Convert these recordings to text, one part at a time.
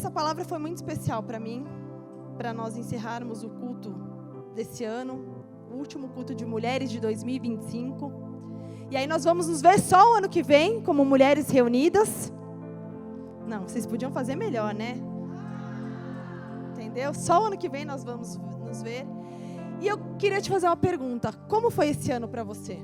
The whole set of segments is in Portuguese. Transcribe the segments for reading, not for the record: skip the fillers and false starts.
essa palavra foi muito especial para mim, para nós encerrarmos o culto desse ano, o último culto de mulheres de 2025. E aí nós vamos nos ver só o ano que vem, como mulheres reunidas. Não, vocês podiam fazer melhor, né? Entendeu? Só o ano que vem nós vamos nos ver. E eu queria te fazer uma pergunta. Como foi esse ano para você?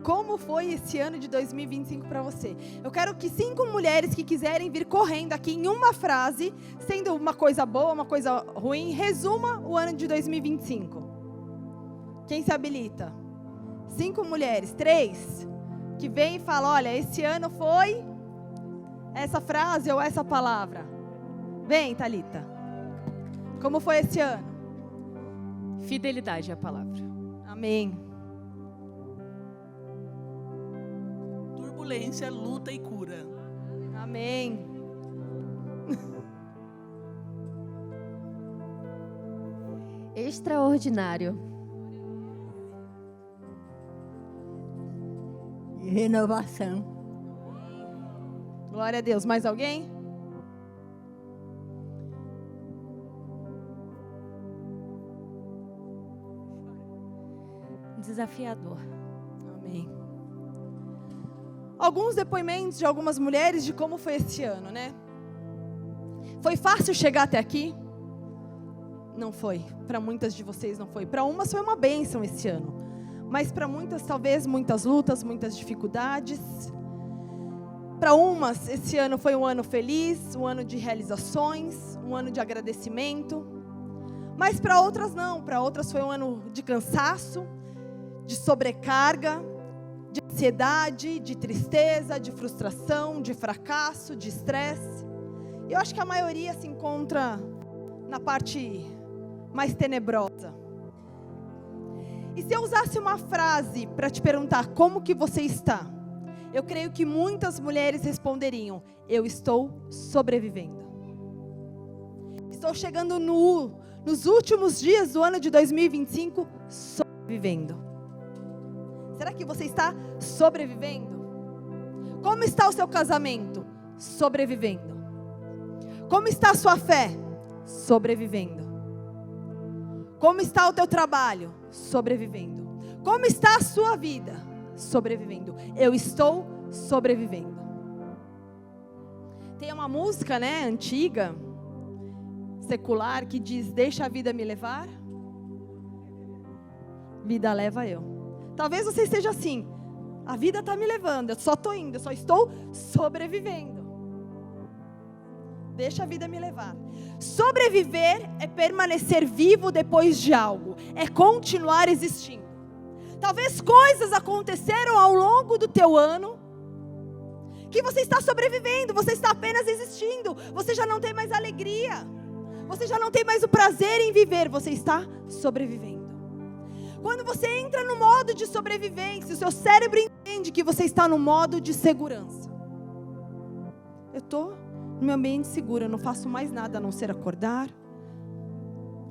Como foi esse ano de 2025 para você? Eu quero que 5 mulheres que quiserem vir correndo aqui em uma frase, sendo uma coisa boa, uma coisa ruim, resuma o ano de 2025. Quem se habilita? 5 mulheres, 3, que vem e falam, olha, esse ano foi essa frase ou essa palavra. Vem, Thalita. Como foi esse ano? Fidelidade é a palavra. Amém. Turbulência, luta e cura. Amém. Extraordinário. E renovação. Glória a Deus. Mais alguém? Desafiador. Amém. Alguns depoimentos de algumas mulheres de como foi esse ano, né? Foi fácil chegar até aqui? Não foi. Para muitas de vocês não foi. Para umas foi uma bênção esse ano. Mas para muitas, talvez, muitas lutas, muitas dificuldades. Para umas, esse ano foi um ano feliz, um ano de realizações, um ano de agradecimento. Mas para outras não. Para outras foi um ano de cansaço, de sobrecarga, de ansiedade, de tristeza, de frustração, de fracasso, de estresse. E eu acho que a maioria se encontra na parte mais tenebrosa. E se eu usasse uma frase para te perguntar como que você está, eu creio que muitas mulheres responderiam, eu estou sobrevivendo. Estou chegando nos últimos dias do ano de 2025, sobrevivendo. Será que você está sobrevivendo? Como está o seu casamento? Sobrevivendo. Como está a sua fé? Sobrevivendo. Como está o teu trabalho? Sobrevivendo. Como está a sua vida? Sobrevivendo. Eu estou sobrevivendo. Tem uma música, né, antiga, secular, que diz, deixa a vida me levar, vida leva eu. Talvez você esteja assim, a vida está me levando, eu só estou indo, eu só estou sobrevivendo. Deixa a vida me levar. Sobreviver é permanecer vivo depois de algo, é continuar existindo. Talvez coisas aconteceram ao longo do teu ano, que você está sobrevivendo, você está apenas existindo, você já não tem mais alegria, você já não tem mais o prazer em viver, você está sobrevivendo. Quando você entra no modo de sobrevivência, o seu cérebro entende que você está no modo de segurança. Eu estou no meu ambiente seguro, eu não faço mais nada a não ser acordar.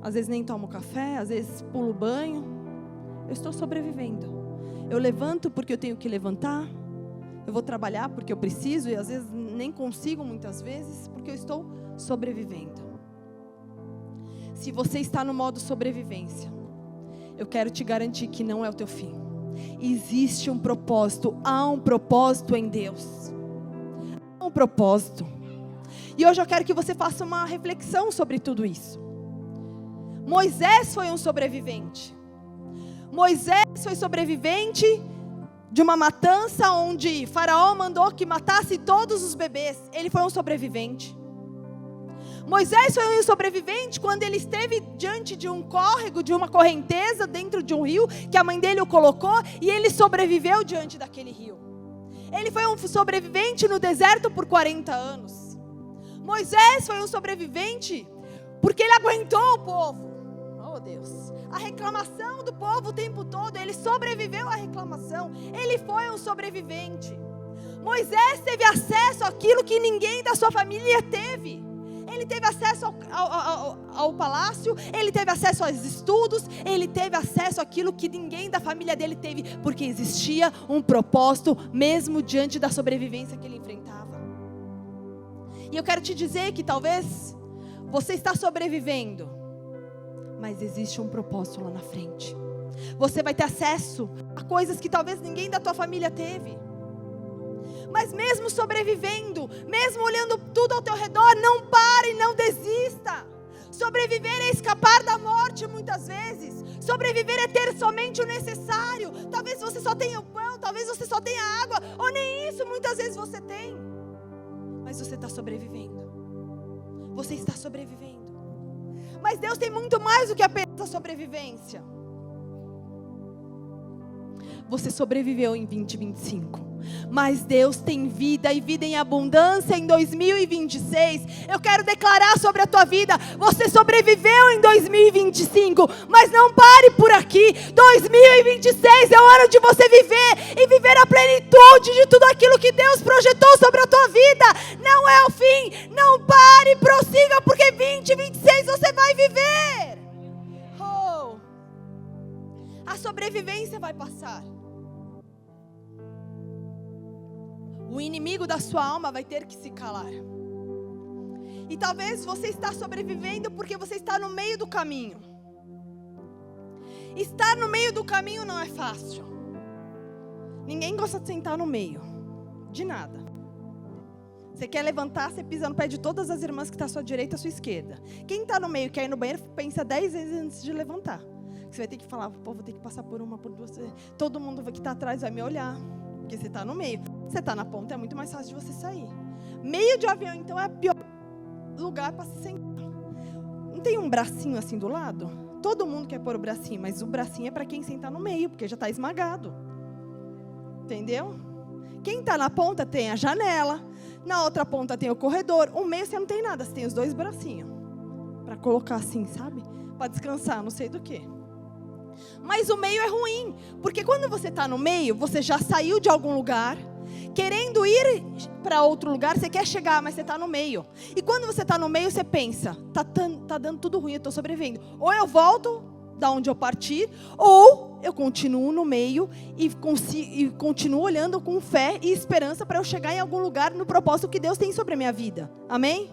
Às vezes nem tomo café, às vezes pulo banho. Eu estou sobrevivendo. Eu levanto porque eu tenho que levantar. Eu vou trabalhar porque eu preciso e às vezes nem consigo muitas vezes porque eu estou sobrevivendo. Se você está no modo sobrevivência, eu quero te garantir que não é o teu fim. Existe um propósito, há um propósito em Deus. Há um propósito. E hoje eu quero que você faça uma reflexão sobre tudo isso. Moisés foi um sobrevivente. Moisés foi sobrevivente de uma matança onde Faraó mandou que matasse todos os bebês. Ele foi um sobrevivente. Moisés foi um sobrevivente quando ele esteve diante de um córrego, de uma correnteza, dentro de um rio, que a mãe dele o colocou, e ele sobreviveu diante daquele rio. Ele foi um sobrevivente no deserto por 40 anos. Moisés foi um sobrevivente porque ele aguentou o povo. Oh Deus, a reclamação do povo o tempo todo, ele sobreviveu à reclamação, ele foi um sobrevivente. Moisés teve acesso àquilo que ninguém da sua família teve. Ele teve acesso ao palácio, ele teve acesso aos estudos, ele teve acesso àquilo que ninguém da família dele teve, porque existia um propósito, mesmo diante da sobrevivência que ele enfrentava. E eu quero te dizer que talvez você está sobrevivendo, mas existe um propósito lá na frente. Você vai ter acesso a coisas que talvez ninguém da tua família teve. Mas mesmo sobrevivendo, mesmo olhando tudo ao teu redor, não pare, não desista. Sobreviver é escapar da morte muitas vezes. Sobreviver é ter somente o necessário. Talvez você só tenha o pão, talvez você só tenha água, ou nem isso muitas vezes você tem. Mas você está sobrevivendo. Você está sobrevivendo. Mas Deus tem muito mais do que apenas a sobrevivência. Você sobreviveu em 2025. Mas Deus tem vida e vida em abundância em 2026. Eu quero declarar sobre a tua vida: você sobreviveu em 2025, mas não pare por aqui. 2026 é o ano de você viver e viver a plenitude de tudo aquilo que Deus projetou sobre a tua vida. Não é o fim, não pare, prossiga, porque 2026 você vai viver. Oh. A sobrevivência vai passar. O inimigo da sua alma vai ter que se calar. E talvez você está sobrevivendo porque você está no meio do caminho. Estar no meio do caminho não é fácil. Ninguém gosta de sentar no meio de nada. Você quer levantar, você pisa no pé de todas as irmãs que estão à sua direita e à sua esquerda. Quem está no meio e quer ir no banheiro, pensa 10 vezes antes de levantar. Você vai ter que falar: pô, vou ter que passar por uma, por duas. Todo mundo que está atrás vai me olhar. Porque você está no meio. Você está na ponta, é muito mais fácil de você sair. Meio de avião, então, é o pior lugar para se sentar. Não tem um bracinho assim do lado? Todo mundo quer pôr o bracinho, mas o bracinho é para quem sentar no meio, porque já está esmagado. Entendeu? Quem está na ponta tem a janela, na outra ponta tem o corredor, o meio você não tem nada, você tem os dois bracinhos. Para colocar assim, sabe? Para descansar, não sei do quê. Mas o meio é ruim, porque quando você está no meio, você já saiu de algum lugar, querendo ir para outro lugar, você quer chegar, mas você está no meio. E quando você está no meio, você pensa: tá dando tudo ruim, eu estou sobrevivendo. Ou eu volto da onde eu parti, ou eu continuo no meio e continuo olhando com fé e esperança para eu chegar em algum lugar no propósito que Deus tem sobre a minha vida. Amém?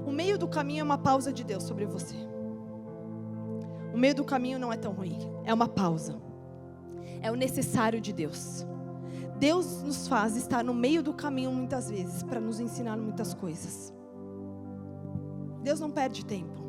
O meio do caminho é uma pausa de Deus sobre você. O meio do caminho não é tão ruim, é uma pausa. É o necessário de Deus. Deus nos faz estar no meio do caminho muitas vezes para nos ensinar muitas coisas. Deus não perde tempo.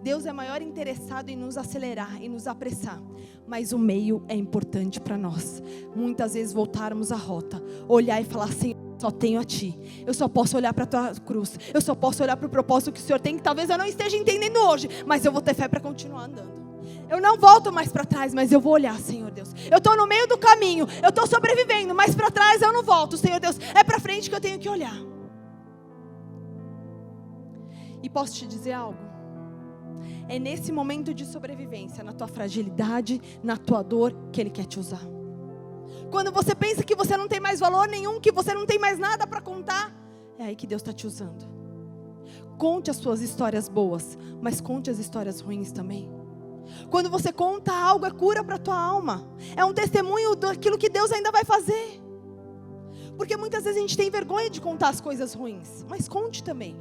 Deus é maior interessado em nos acelerar e nos apressar. Mas o meio é importante para nós. Muitas vezes voltarmos a rota, olhar e falar: Senhor, só tenho a Ti. Eu só posso olhar para a Tua cruz. Eu só posso olhar para o propósito que o Senhor tem, que talvez eu não esteja entendendo hoje, mas eu vou ter fé para continuar andando. Eu não volto mais para trás, mas eu vou olhar, Senhor Deus. Eu estou no meio do caminho, eu estou sobrevivendo, mas para trás eu não volto, Senhor Deus. É para frente que eu tenho que olhar. E posso te dizer algo? É nesse momento de sobrevivência, na tua fragilidade, na tua dor, que Ele quer te usar. Quando você pensa que você não tem mais valor nenhum, que você não tem mais nada para contar, é aí que Deus está te usando. Conte as suas histórias boas, mas conte as histórias ruins também. Quando você conta algo, é cura para a tua alma. É um testemunho daquilo que Deus ainda vai fazer. Porque muitas vezes a gente tem vergonha de contar as coisas ruins, mas conte também.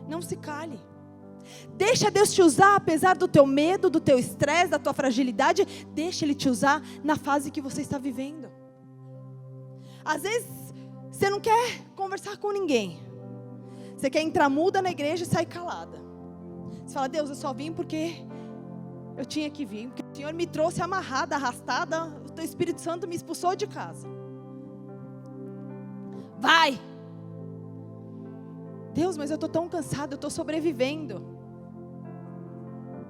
Não se cale. Deixa Deus te usar, apesar do teu medo, do teu estresse, da tua fragilidade. Deixa Ele te usar na fase que você está vivendo. Às vezes, você não quer conversar com ninguém. Você quer entrar muda na igreja e sair calada. Você fala: Deus, eu só vim porque eu tinha que vir. Porque o Senhor me trouxe amarrada, arrastada. O teu Espírito Santo me expulsou de casa. Vai! Deus, mas eu estou tão cansada, eu estou sobrevivendo.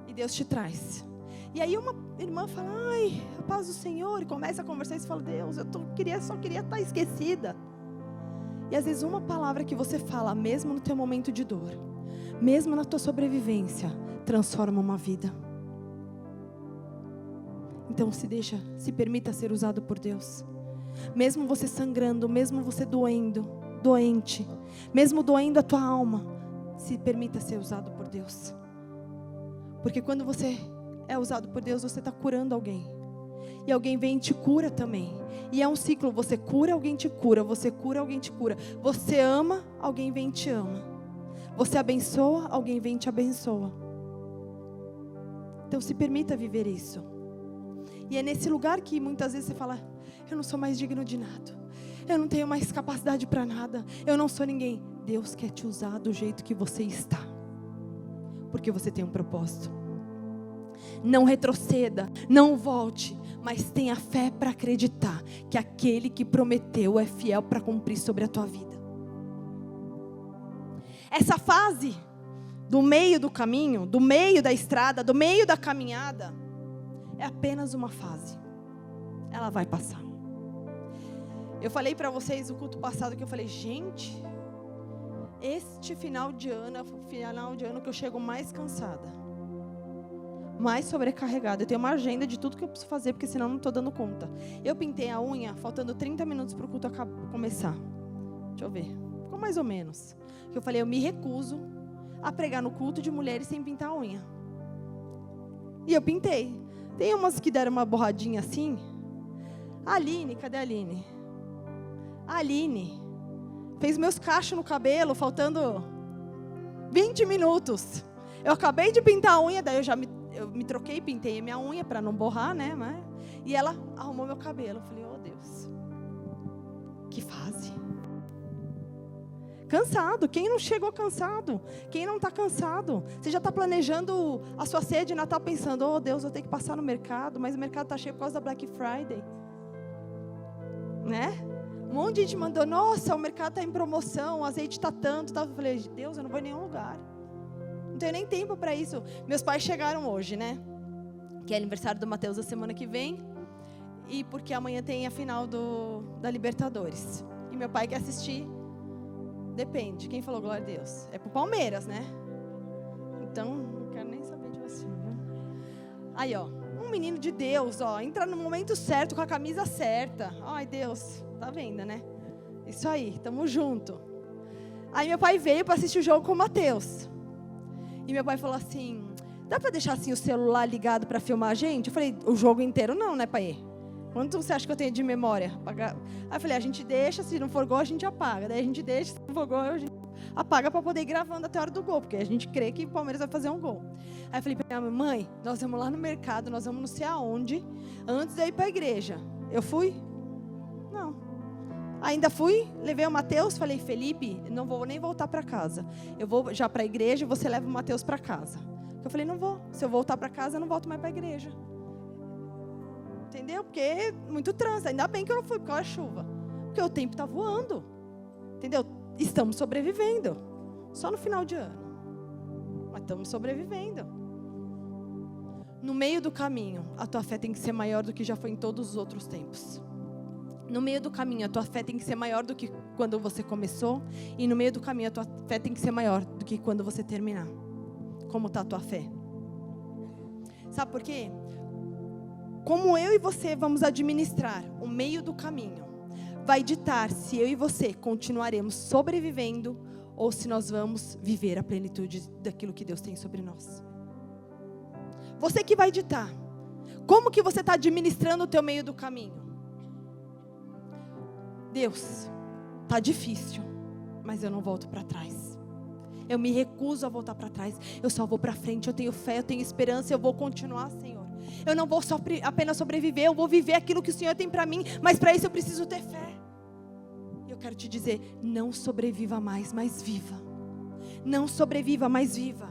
E Deus te traz. E aí uma irmã fala: ai, a paz do Senhor. E começa a conversar e você fala: Deus, eu só queria estar esquecida. E às vezes uma palavra que você fala, mesmo no teu momento de dor, mesmo na tua sobrevivência, transforma uma vida. Então se permita ser usado por Deus. Mesmo você sangrando, mesmo você doendo, doente, mesmo doendo a tua alma, se permita ser usado por Deus. Porque quando você é usado por Deus, você está curando alguém. E alguém vem e te cura também. E é um ciclo, você cura, alguém te cura. Você cura, alguém te cura. Você ama, alguém vem e te ama. Você abençoa, alguém vem e te abençoa. Então se permita viver isso. E é nesse lugar que muitas vezes você fala: eu não sou mais digno de nada, eu não tenho mais capacidade para nada, eu não sou ninguém. Deus quer te usar do jeito que você está, porque você tem um propósito. Não retroceda, não volte, mas tenha fé para acreditar que aquele que prometeu é fiel para cumprir sobre a tua vida. Essa fase do meio do caminho, do meio da estrada, do meio da caminhada, é apenas uma fase. Ela vai passar. Eu falei para vocês no culto passado que eu falei: gente, este final de ano é o final de ano que eu chego mais cansada, mais sobrecarregada. Eu tenho uma agenda de tudo que eu preciso fazer, porque senão eu não estou dando conta. Eu pintei a unha faltando 30 minutos para o culto começar. Deixa eu ver, ficou mais ou menos. Eu falei: eu me recuso a pregar no culto de mulheres sem pintar a unha. E eu pintei. Tem umas que deram uma borradinha assim. A Aline, cadê a Aline? A Aline fez meus cachos no cabelo faltando 20 minutos. Eu acabei de pintar a unha, daí eu me troquei e pintei a minha unha para não borrar, né? E ela arrumou meu cabelo. Eu falei: oh Deus, que fase. Cansado. Quem não chegou cansado? Quem não está cansado? Você já está planejando a sua ceia de Natal pensando: oh Deus, vou ter que passar no mercado, mas o mercado está cheio por causa da Black Friday, né? Um monte de gente mandou: nossa, o mercado está em promoção, o azeite está tanto. Eu falei: Deus, eu não vou em nenhum lugar. Não tenho nem tempo para isso. Meus pais chegaram hoje, né? Que é aniversário do Mateus da semana que vem. E porque amanhã tem a final da Libertadores. E meu pai quer assistir. Depende. Quem falou glória a Deus? É pro Palmeiras, né? Então, não quero nem saber de você, né? Aí, ó. Um menino de Deus, ó. Entra no momento certo, com a camisa certa. Ai, Deus. Tá vendo, né? Isso aí. Tamo junto. Aí meu pai veio para assistir o jogo com o Mateus. E meu pai falou assim: dá para deixar assim o celular ligado para filmar a gente? Eu falei: o jogo inteiro não, né, pai? Quanto você acha que eu tenho de memória? Aí eu falei: a gente deixa, se não for gol a gente apaga. Daí a gente deixa, se não for gol a gente apaga para poder ir gravando até a hora do gol, porque a gente crê que o Palmeiras vai fazer um gol. Aí eu falei para minha mãe: nós vamos lá no mercado, nós vamos não sei aonde, antes de ir para a igreja. Eu fui? Não. Ainda fui, levei o Mateus, falei: Felipe, não vou nem voltar para casa. Eu vou já para a igreja e você leva o Mateus para casa. Eu falei: não vou. Se eu voltar para casa, eu não volto mais para a igreja. Entendeu? Porque muito trânsito. Ainda bem que eu não fui por causa da chuva. Porque o tempo está voando. Entendeu? Estamos sobrevivendo. Só no final de ano. Mas estamos sobrevivendo. No meio do caminho, a tua fé tem que ser maior do que já foi em todos os outros tempos. No meio do caminho, a tua fé tem que ser maior do que quando você começou. E no meio do caminho, a tua fé tem que ser maior do que quando você terminar. Como está a tua fé? Sabe por quê? Como eu e você vamos administrar o meio do caminho, vai ditar se eu e você continuaremos sobrevivendo ou se nós vamos viver a plenitude daquilo que Deus tem sobre nós. Você que vai ditar. Como que você está administrando o teu meio do caminho? Deus, está difícil, mas eu não volto para trás. Eu me recuso a voltar para trás. Eu só vou para frente, eu tenho fé, eu tenho esperança, eu vou continuar, Senhor. Eu não vou apenas sobreviver, eu vou viver aquilo que o Senhor tem para mim, mas para isso eu preciso ter fé. Eu quero te dizer, não sobreviva mais, mas viva. Não sobreviva, mas viva.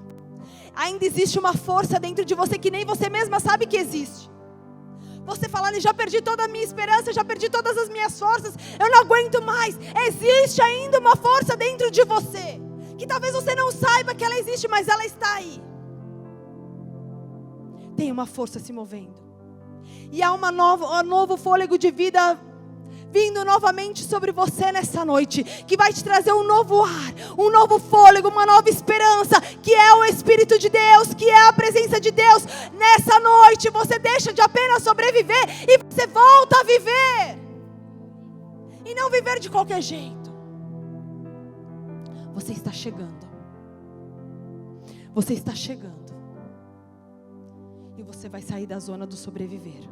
Ainda existe uma força dentro de você que nem você mesma sabe que existe. Você falando: já perdi toda a minha esperança, já perdi todas as minhas forças, eu não aguento mais. Existe ainda uma força dentro de você, que talvez você não saiba que ela existe, mas ela está aí. Tem uma força se movendo. E há um novo fôlego de vida vindo novamente sobre você nessa noite, que vai te trazer um novo ar, um novo fôlego, uma nova esperança, que é o Espírito de Deus, que é a presença de Deus. Nessa noite você deixa de apenas sobreviver e você volta a viver. E não viver de qualquer jeito. Você está chegando. Você está chegando. E você vai sair da zona do sobreviver.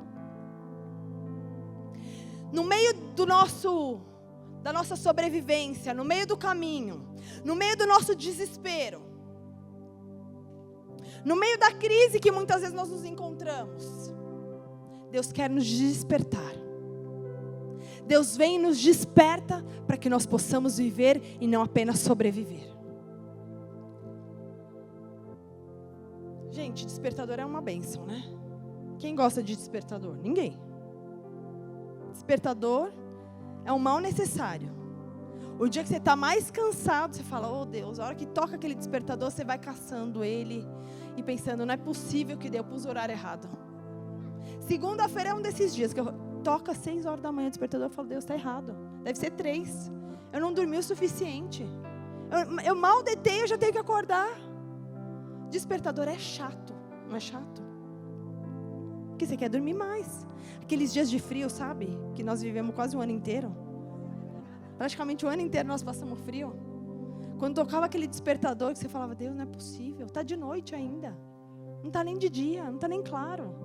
No meio da nossa sobrevivência, no meio do caminho, no meio do nosso desespero, no meio da crise que muitas vezes nós nos encontramos, Deus quer nos despertar. Deus vem e nos desperta para que nós possamos viver e não apenas sobreviver. Gente, despertador é uma bênção, né? Quem gosta de despertador? Ninguém. Despertador é um mal necessário. O dia que você está mais cansado, você fala, oh Deus, a hora que toca aquele despertador, você vai caçando ele e pensando, não é possível que eu pus o horário errado. Segunda-feira é um desses dias que toca 6 horas da manhã o despertador, eu falo, Deus, está errado. Deve ser 3. Eu não dormi o suficiente. Eu mal deitei, eu já tenho que acordar. Despertador é chato, não é chato? Porque você quer dormir mais. Aqueles dias de frio, sabe? Que nós vivemos quase o ano inteiro. Praticamente o ano inteiro nós passamos frio. Quando tocava aquele despertador que você falava, Deus, não é possível, está de noite ainda. Não está nem de dia, não está nem claro.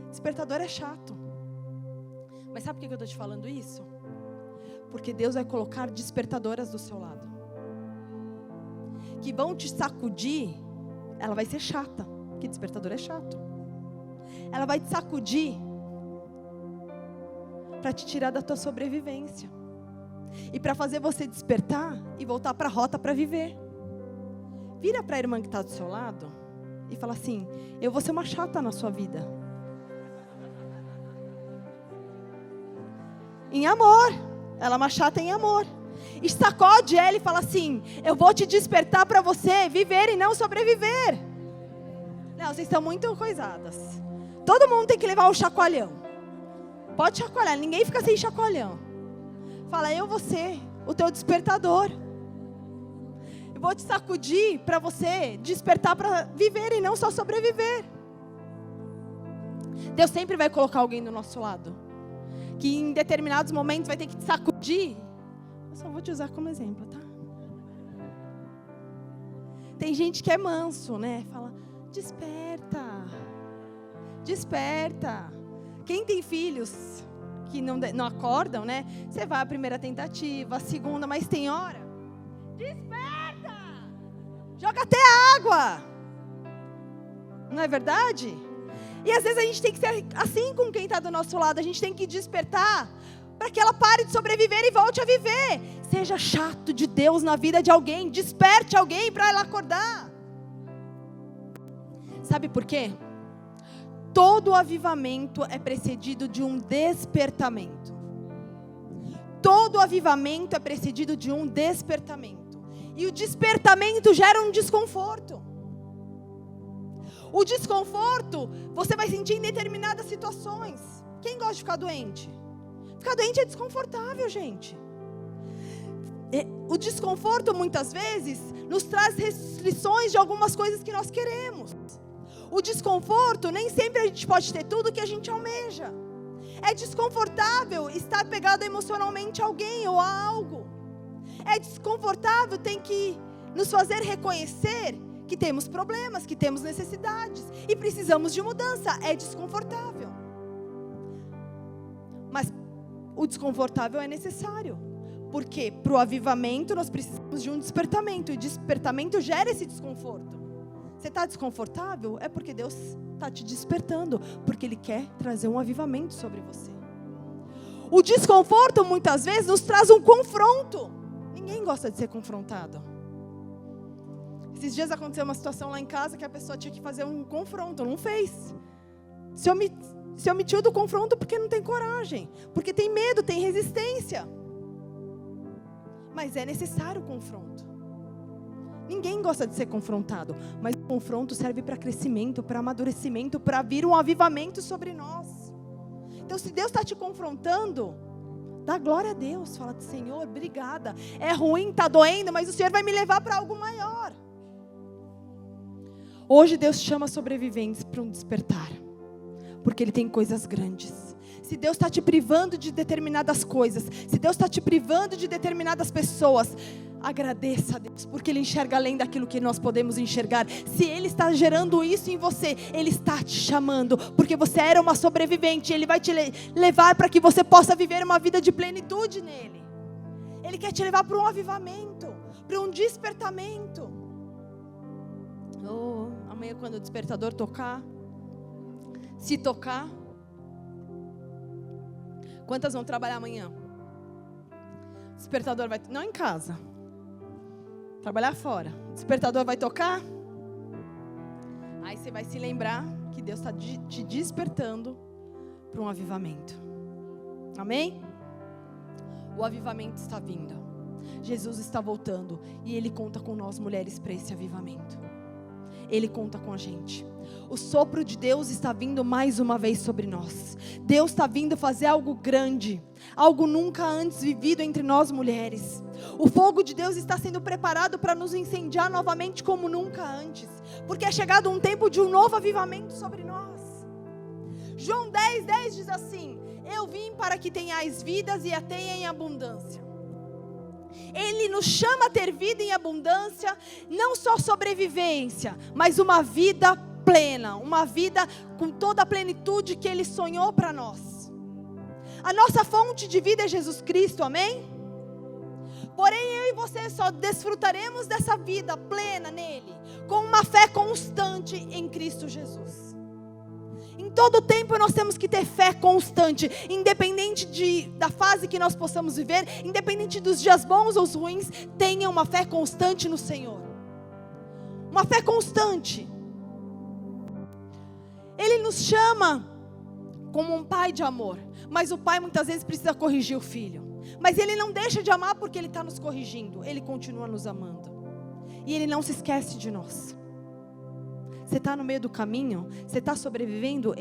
Despertador é chato. Mas sabe por que eu estou te falando isso? Porque Deus vai colocar despertadoras do seu lado. Que vão te sacudir. Ela vai ser chata, porque despertador é chato. Ela vai te sacudir para te tirar da tua sobrevivência. E para fazer você despertar e voltar para a rota para viver. Vira para a irmã que está do seu lado e fala assim, eu vou ser uma chata na sua vida. Em amor. Ela é uma chata em amor. E sacode ela e fala assim, eu vou te despertar para você viver e não sobreviver. Não, vocês estão muito coisadas. Todo mundo tem que levar o chacoalhão. Pode chacoalhar, ninguém fica sem chacoalhão. Fala, eu vou ser o teu despertador. Eu vou te sacudir para você despertar para viver e não só sobreviver. Deus sempre vai colocar alguém do nosso lado, que em determinados momentos vai ter que te sacudir. Eu só vou te usar como exemplo, tá? Tem gente que é manso, né? Fala, desperta. Desperta. Quem tem filhos que não acordam, né? Você vai à primeira tentativa, a segunda, mas tem hora. Desperta! Joga até água. Não é verdade? E às vezes a gente tem que ser assim com quem está do nosso lado. A gente tem que despertar para que ela pare de sobreviver e volte a viver. Seja chato de Deus na vida de alguém. Desperte alguém para ela acordar. Sabe por quê? Todo avivamento é precedido de um despertamento. Todo avivamento é precedido de um despertamento. E o despertamento gera um desconforto. O desconforto você vai sentir em determinadas situações. Quem gosta de ficar doente? Ficar doente é desconfortável, gente. O desconforto muitas vezes nos traz restrições de algumas coisas que nós queremos. O desconforto, nem sempre a gente pode ter tudo que a gente almeja. É desconfortável estar pegado emocionalmente a alguém ou a algo. É desconfortável, tem que nos fazer reconhecer que temos problemas, que temos necessidades e precisamos de mudança. É desconfortável. Mas o desconfortável é necessário. Porque para o avivamento nós precisamos de um despertamento. E o despertamento gera esse desconforto. Você está desconfortável? É porque Deus está te despertando. Porque Ele quer trazer um avivamento sobre você. O desconforto muitas vezes nos traz um confronto. Ninguém gosta de ser confrontado. Esses dias aconteceu uma situação lá em casa que a pessoa tinha que fazer um confronto. Não fez. Se omitiu do confronto porque não tem coragem. Porque tem medo, tem resistência. Mas é necessário o confronto. Ninguém gosta de ser confrontado, mas o confronto serve para crescimento, para amadurecimento, para vir um avivamento sobre nós. Então, se Deus está te confrontando, dá glória a Deus. Fala, Senhor, obrigada. É ruim, está doendo, mas o Senhor vai me levar para algo maior. Hoje Deus chama sobreviventes para um despertar, porque Ele tem coisas grandes. Se Deus está te privando de determinadas coisas, se Deus está te privando de determinadas pessoas, Agradeça a Deus, porque Ele enxerga além daquilo que nós podemos enxergar. Se Ele está gerando isso em você, Ele está te chamando, porque você era uma sobrevivente. Ele vai te levar para que você possa viver uma vida de plenitude nele. Ele quer te levar para um avivamento, para um despertamento. Oh, amanhã quando o despertador tocar, se tocar, quantas vão trabalhar amanhã? O despertador vai, não em casa, trabalhar fora. O despertador vai tocar. Aí você vai se lembrar que Deus está te despertando para um avivamento. Amém? O avivamento está vindo. Jesus está voltando. E Ele conta com nós mulheres para esse avivamento. Ele conta com a gente. O sopro de Deus está vindo mais uma vez sobre nós. Deus está vindo fazer algo grande, algo nunca antes vivido entre nós mulheres. O fogo de Deus está sendo preparado para nos incendiar novamente como nunca antes, porque é chegado um tempo de um novo avivamento sobre nós. João 10:10 diz assim: eu vim para que tenhais vidas e a tenha em abundância. Ele nos chama a ter vida em abundância, não só sobrevivência, mas uma vida plena, uma vida com toda a plenitude que Ele sonhou para nós. A nossa fonte de vida é Jesus Cristo, amém? Porém, eu e você só desfrutaremos dessa vida plena nele, com uma fé constante em Cristo Jesus. Em todo tempo nós temos que ter fé constante, independente da fase que nós possamos viver, independente dos dias bons ou ruins, tenha uma fé constante no Senhor. Uma fé constante. Ele nos chama como um pai de amor, mas o pai muitas vezes precisa corrigir o filho. Mas Ele não deixa de amar porque Ele está nos corrigindo, Ele continua nos amando. E Ele não se esquece de nós. Você está no meio do caminho, você está sobrevivendo,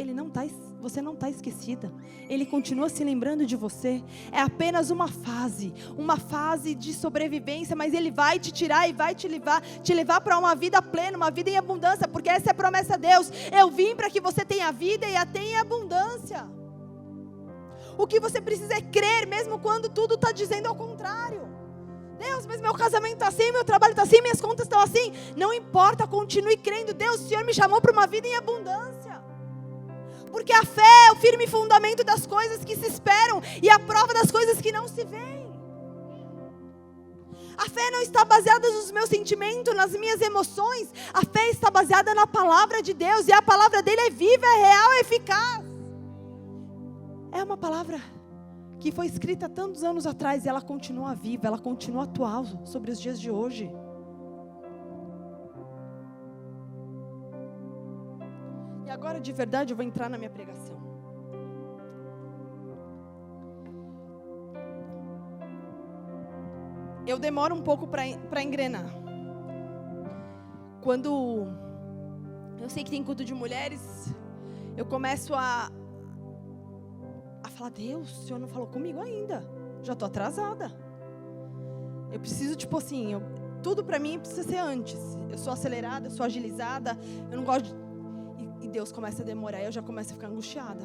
você não está esquecida. Ele continua se lembrando de você. É apenas uma fase de sobrevivência, mas Ele vai te tirar e vai te levar para uma vida plena, uma vida em abundância, porque essa é a promessa de Deus. Eu vim para que você tenha vida e a tenha em abundância. O que você precisa é crer, mesmo quando tudo está dizendo ao contrário. Deus, mas meu casamento está assim, meu trabalho está assim, minhas contas estão assim. Não importa, continue crendo. Deus, o Senhor me chamou para uma vida em abundância. Porque a fé é o firme fundamento das coisas que se esperam e a prova das coisas que não se veem. A fé não está baseada nos meus sentimentos, nas minhas emoções. A fé está baseada na palavra de Deus, e a palavra dele é viva, é real, é eficaz. É uma palavra que foi escrita tantos anos atrás e ela continua viva, ela continua atual sobre os dias de hoje. E agora de verdade eu vou entrar na minha pregação. Eu demoro um pouco para engrenar. Quando eu sei que tem culto de mulheres, eu começo a falar: Deus, o Senhor não falou comigo ainda, já estou atrasada. Eu preciso, tudo para mim precisa ser antes. Eu sou acelerada, eu sou agilizada, eu não gosto e Deus começa a demorar, eu já começo a ficar angustiada.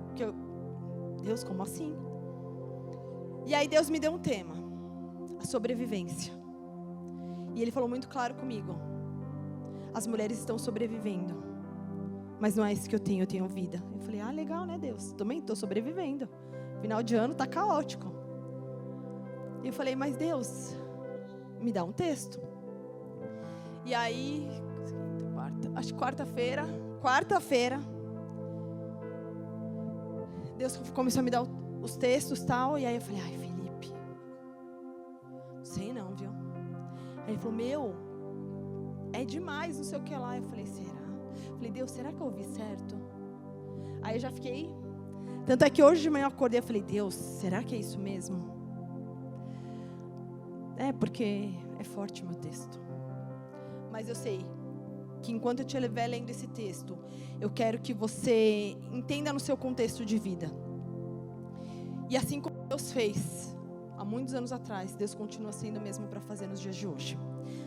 Porque Deus, como assim? E aí Deus me deu um tema: a sobrevivência. E Ele falou muito claro comigo: as mulheres estão sobrevivendo, mas não é isso que eu tenho vida. Eu falei: legal, né, Deus? Também estou sobrevivendo. Final de ano está caótico. E eu falei: mas Deus, me dá um texto. E aí, quarta-feira, Deus começou a me dar os textos e tal. E aí eu falei: Felipe, não sei não, viu? Aí ele falou: é demais, não sei o que lá. Eu falei: será? Falei: Deus, será que eu ouvi certo? Aí eu já fiquei. Tanto é que hoje de manhã eu acordei e falei: Deus, será que é isso mesmo? Porque é forte o meu texto. Mas eu sei que enquanto eu te estiver lendo esse texto, eu quero que você entenda no seu contexto de vida. E assim como Deus fez há muitos anos atrás, Deus continua sendo o mesmo para fazer nos dias de hoje.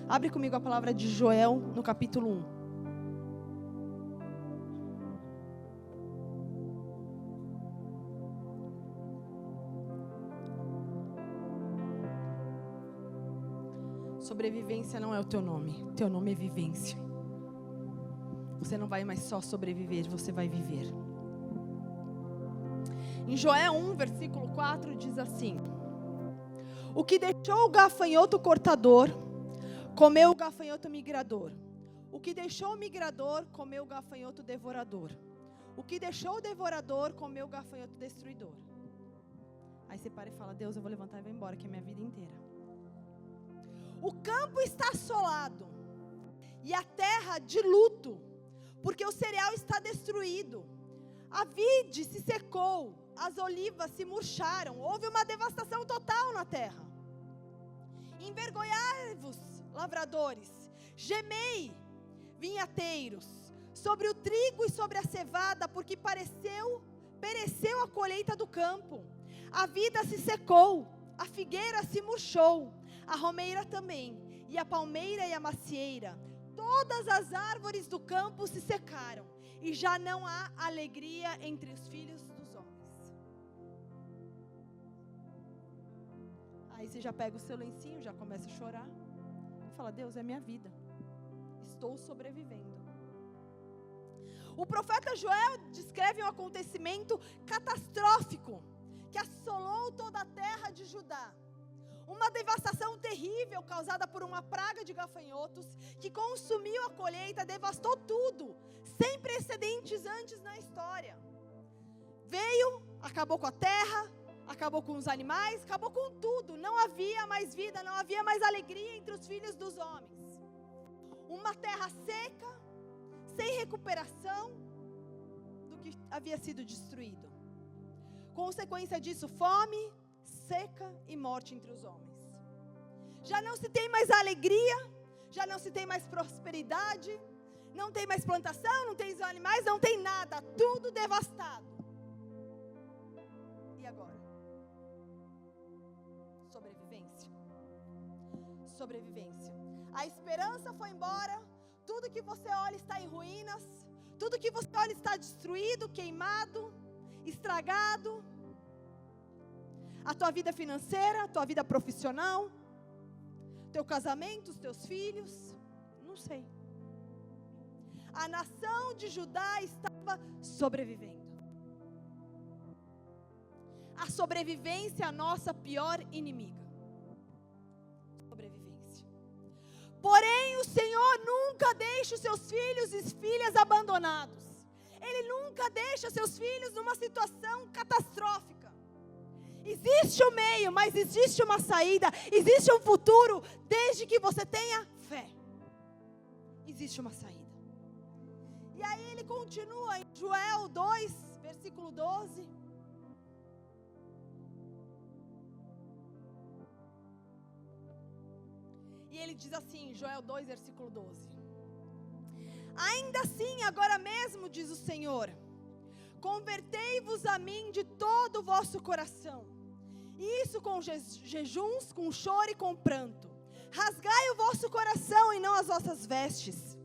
Abre comigo a palavra de Joel no capítulo 1. Sobrevivência não é o teu nome é vivência. Você não vai mais só sobreviver, você vai viver. Em Joel 1, versículo 4, diz assim: o que deixou o gafanhoto cortador, comeu o gafanhoto migrador. O que deixou o migrador, comeu o gafanhoto devorador. O que deixou o devorador, comeu o gafanhoto destruidor. Aí você para e fala: Deus, eu vou levantar e vou embora, que é minha vida inteira. O campo está assolado e a terra de luto, porque o cereal está destruído. A vide se secou, as olivas se murcharam, houve uma devastação total na terra. Envergonhai-vos, lavradores, gemei, vinhateiros, sobre o trigo e sobre a cevada, porque pereceu a colheita do campo. A vida se secou, a figueira se murchou, a romeira também, e a palmeira e a macieira. Todas as árvores do campo se secaram, e já não há alegria entre os filhos dos homens. Aí você já pega o seu lencinho, já começa a chorar, e fala: Deus, é minha vida, estou sobrevivendo. O profeta Joel descreve um acontecimento catastrófico que assolou toda a terra de Judá. Uma devastação terrível causada por uma praga de gafanhotos que consumiu a colheita, devastou tudo, sem precedentes antes na história. Veio, acabou com a terra, acabou com os animais, acabou com tudo. Não havia mais vida, não havia mais alegria entre os filhos dos homens. Uma terra seca, sem recuperação do que havia sido destruído. Consequência disso, fome, seca e morte entre os homens. Já não se tem mais alegria, já não se tem mais prosperidade, não tem mais plantação, não tem animais, não tem nada, tudo devastado. E agora? Sobrevivência. Sobrevivência. A esperança foi embora, tudo que você olha está em ruínas, tudo que você olha está destruído, queimado, estragado. A tua vida financeira, a tua vida profissional, teu casamento, os teus filhos, não sei. A nação de Judá estava sobrevivendo. A sobrevivência é a nossa pior inimiga. Sobrevivência. Porém, o Senhor nunca deixa os seus filhos e filhas abandonados. Ele nunca deixa seus filhos numa situação catastrófica. Existe um meio, mas existe uma saída, existe um futuro, desde que você tenha fé. Existe uma saída. E aí ele continua em Joel 2, versículo 12. E ele diz assim, Joel 2, versículo 12. Ainda assim, agora mesmo, diz o Senhor, convertei-vos a mim de todo o vosso coração, e isso com jejuns, com choro e com pranto. Rasgai o vosso coração e não as vossas vestes.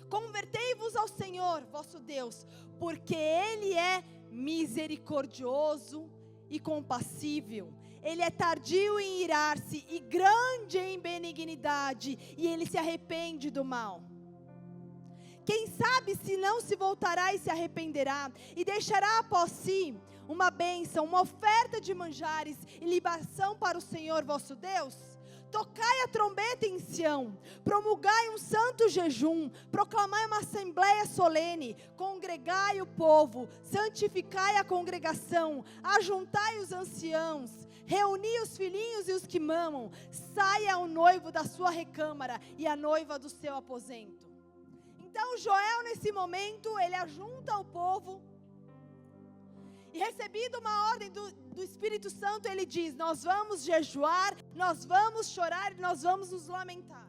Convertei-vos ao Senhor, vosso Deus, porque Ele é misericordioso e compassível. Ele é tardio em irar-se e grande em benignidade, e Ele se arrepende do mal. Quem sabe se não se voltará e se arrependerá, e deixará após si uma bênção, uma oferta de manjares e libação para o Senhor vosso Deus? Tocai a trombeta em Sião, promulgai um santo jejum, proclamai uma assembleia solene, congregai o povo, santificai a congregação, ajuntai os anciãos, reuni os filhinhos e os que mamam, saia o noivo da sua recâmara e a noiva do seu aposento. Então Joel, nesse momento, ele ajunta o povo, e recebido uma ordem do Espírito Santo, ele diz: nós vamos jejuar, nós vamos chorar e nós vamos nos lamentar.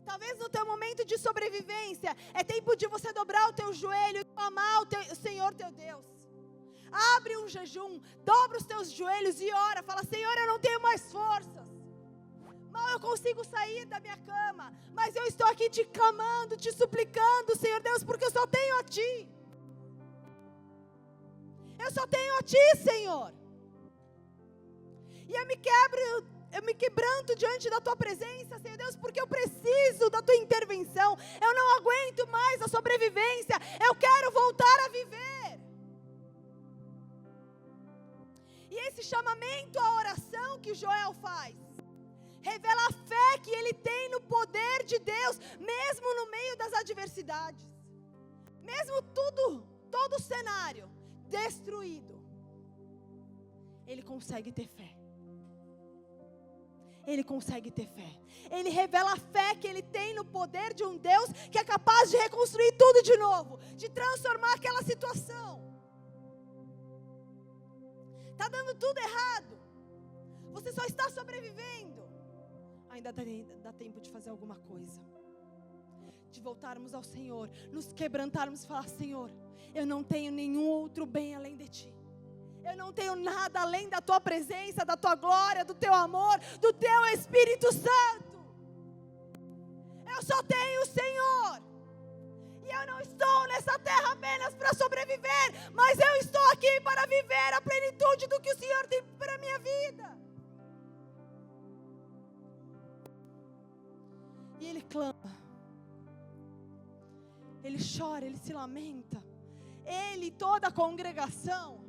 Talvez no teu momento de sobrevivência, é tempo de você dobrar o teu joelho e clamar o Senhor teu Deus. Abre um jejum, dobra os teus joelhos e ora, fala: Senhor, eu não tenho mais forças. Mal eu consigo sair da minha cama, mas eu estou aqui te clamando, te suplicando, Senhor Deus, porque eu só tenho a Ti. Eu só tenho a Ti, Senhor. E eu me quebro eu me quebranto diante da tua presença, Senhor Deus, porque eu preciso da tua intervenção. Eu não aguento mais a sobrevivência. Eu quero voltar a viver. E esse chamamento à oração que Joel faz, revela a fé que ele tem no poder de Deus, mesmo no meio das adversidades. Mesmo todo o cenário destruído, ele consegue ter fé. Ele consegue ter fé. Ele revela a fé que ele tem no poder de um Deus que é capaz de reconstruir tudo de novo, de transformar aquela situação. Está dando tudo errado. Você só está sobrevivendo. Ainda dá tempo de fazer alguma coisa. De voltarmos ao Senhor, nos quebrantarmos e falar: Senhor, eu não tenho nenhum outro bem além de Ti. Eu não tenho nada além da Tua presença, da Tua glória, do Teu amor, do Teu Espírito Santo. Eu só tenho o Senhor. E eu não estou nessa terra apenas para sobreviver, mas eu estou aqui para viver a plenitude do que o Senhor tem para a minha vida. E ele clama. Ele chora, ele se lamenta. Ele e toda a congregação.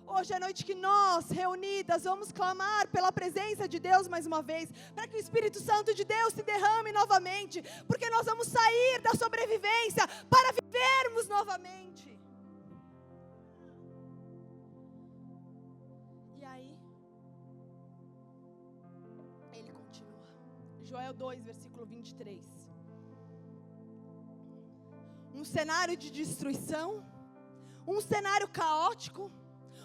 Hoje é noite que nós, reunidas, vamos clamar pela presença de Deus mais uma vez, para que o Espírito Santo de Deus se derrame novamente, porque nós vamos sair da sobrevivência para vivermos novamente. E aí, ele continua. Joel 2, versículo 23. Um cenário de destruição, um cenário caótico,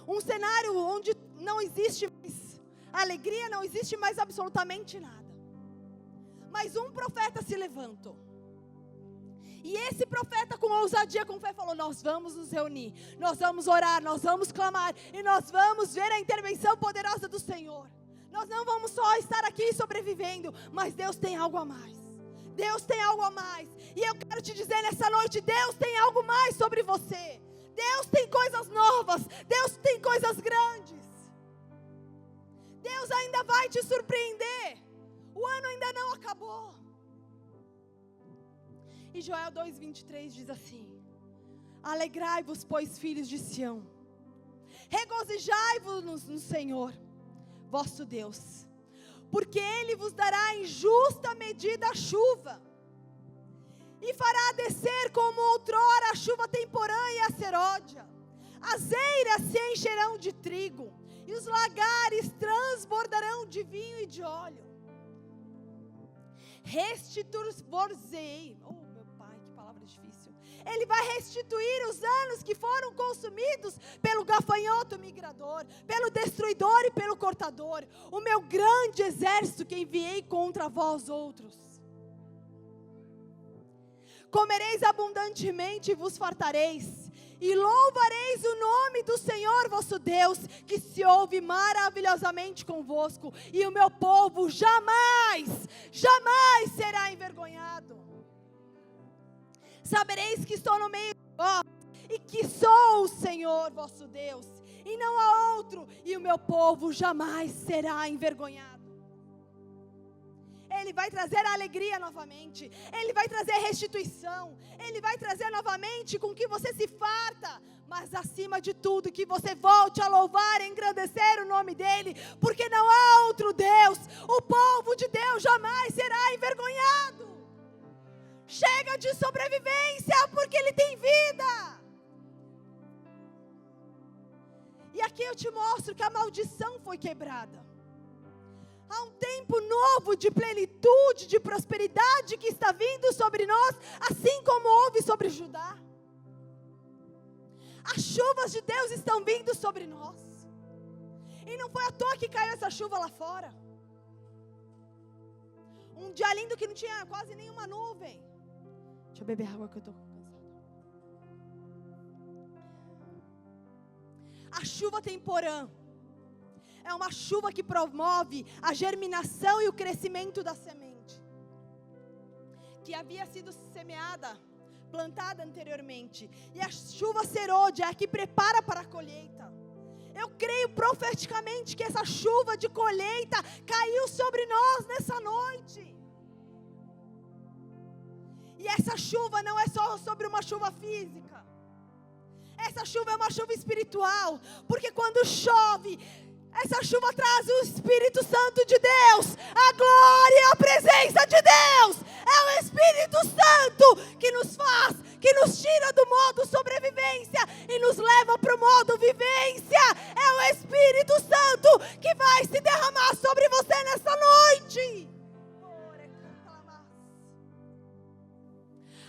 um cenário onde não existe mais alegria, não existe mais absolutamente nada. Mas um profeta se levantou. E esse profeta, com ousadia, com fé, falou: nós vamos nos reunir, nós vamos orar, nós vamos clamar, e nós vamos ver a intervenção poderosa do Senhor. Nós não vamos só estar aqui sobrevivendo, mas Deus tem algo a mais. Deus tem algo a mais. E eu quero te dizer nessa noite: Deus tem algo mais sobre você. Deus tem coisas novas. Deus tem coisas grandes. Deus ainda vai te surpreender. O ano ainda não acabou. E Joel 2:23 diz assim: alegrai-vos, pois, filhos de Sião, regozijai-vos no Senhor, vosso Deus, porque Ele vos dará em justa medida a chuva, e fará descer como outrora a chuva temporã e a seródia. As eiras se encherão de trigo, e os lagares transbordarão de vinho e de óleo. Restituir-vos-ei. Oh, meu pai, que palavra difícil. Ele vai restituir os anos que foram consumidos pelo gafanhoto migrador, pelo destruidor e pelo cortador, o meu grande exército que enviei contra vós outros. Comereis abundantemente e vos fartareis, e louvareis o nome do Senhor vosso Deus, que se ouve maravilhosamente convosco, e o meu povo jamais, jamais será envergonhado. Sabereis que estou no meio de vós, e que sou o Senhor vosso Deus, e não há outro, e o meu povo jamais será envergonhado. Ele vai trazer a alegria novamente. Ele vai trazer restituição. Ele vai trazer novamente com que você se farta. Mas acima de tudo, que você volte a louvar e engrandecer o nome dEle. Porque não há outro Deus. O povo de Deus jamais será envergonhado. Chega de sobrevivência, porque Ele tem vida. E aqui eu te mostro que a maldição foi quebrada. Há um tempo novo de plenitude, de prosperidade que está vindo sobre nós, assim como houve sobre Judá. As chuvas de Deus estão vindo sobre nós. E não foi à toa que caiu essa chuva lá fora. Um dia lindo que não tinha quase nenhuma nuvem. Deixa eu beber água que eu estou cansada. A chuva temporã é uma chuva que promove a germinação e o crescimento da semente, que havia sido semeada, plantada anteriormente. E a chuva serôdia é a que prepara para a colheita. Eu creio profeticamente que essa chuva de colheita caiu sobre nós nessa noite. E essa chuva não é só sobre uma chuva física. Essa chuva é uma chuva espiritual. Porque quando chove, essa chuva traz o Espírito Santo de Deus. A glória e a presença de Deus. É o Espírito Santo que nos faz, que nos tira do modo sobrevivência e nos leva para o modo vivência. É o Espírito Santo que vai se derramar sobre você nessa noite.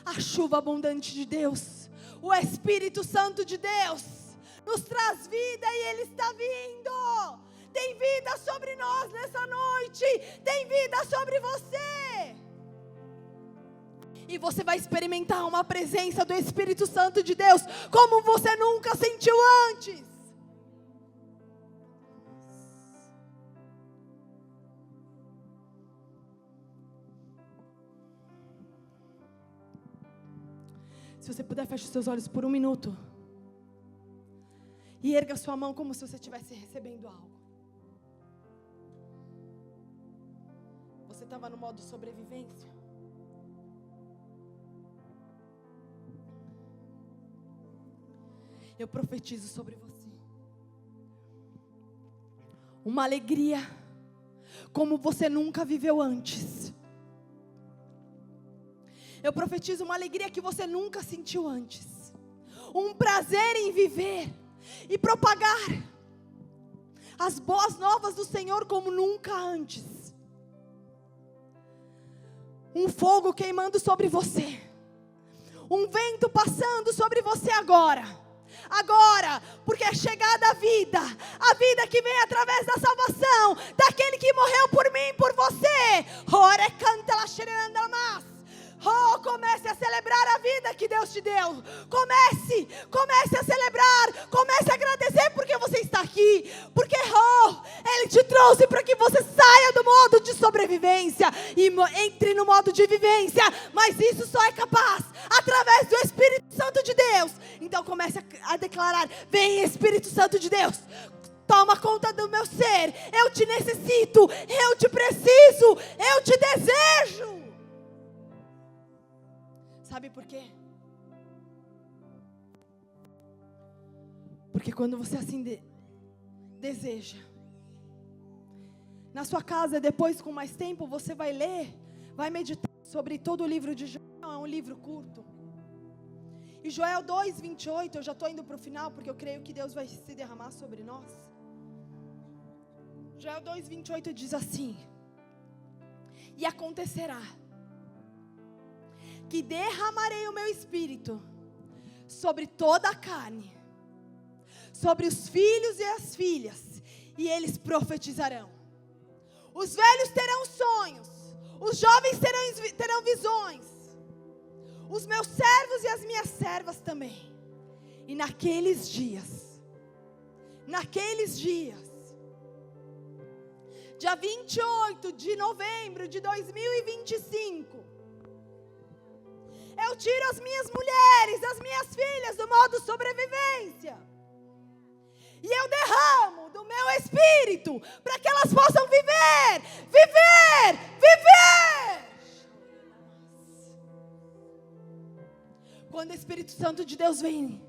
A chuva abundante de Deus, o Espírito Santo de Deus, nos traz vida e Ele está vindo. Tem vida sobre nós nessa noite, tem vida sobre você. E você vai experimentar uma presença do Espírito Santo de Deus como você nunca sentiu antes. Se você puder, feche os seus olhos por um minuto. E erga sua mão como se você estivesse recebendo algo. Você estava no modo sobrevivência. Eu profetizo sobre você uma alegria como você nunca viveu antes. Eu profetizo uma alegria que você nunca sentiu antes. Um prazer em viver e propagar as boas novas do Senhor como nunca antes. Um fogo queimando sobre você. Um vento passando sobre você agora. Agora, porque é chegada a vida que vem através da salvação, daquele que morreu por mim e por você. Ora canta la xeranda mas. Oh, comece a celebrar a vida que Deus te deu. Comece a celebrar. Comece a agradecer porque você está aqui. Porque Ele te trouxe para que você saia do modo de sobrevivência e entre no modo de vivência. Mas isso só é capaz através do Espírito Santo de Deus. Então comece a declarar: vem Espírito Santo de Deus, toma conta do meu ser. Eu te necessito, eu te preciso, eu te desejo. Sabe por quê? Porque quando você assim deseja, na sua casa, depois com mais tempo, você vai ler, vai meditar sobre todo o livro de Joel. É um livro curto. E Joel 2:28, eu já estou indo para o final, porque eu creio que Deus vai se derramar sobre nós. Joel 2:28 diz assim: e acontecerá que derramarei o meu espírito sobre toda a carne, sobre os filhos e as filhas, e eles profetizarão. Os velhos terão sonhos, os jovens terão visões, os meus servos e as minhas servas também. E naqueles dias, dia 28 de novembro de 2025, eu tiro as minhas mulheres, as minhas filhas do modo sobrevivência. E eu derramo do meu espírito para que elas possam viver. Quando o Espírito Santo de Deus vem,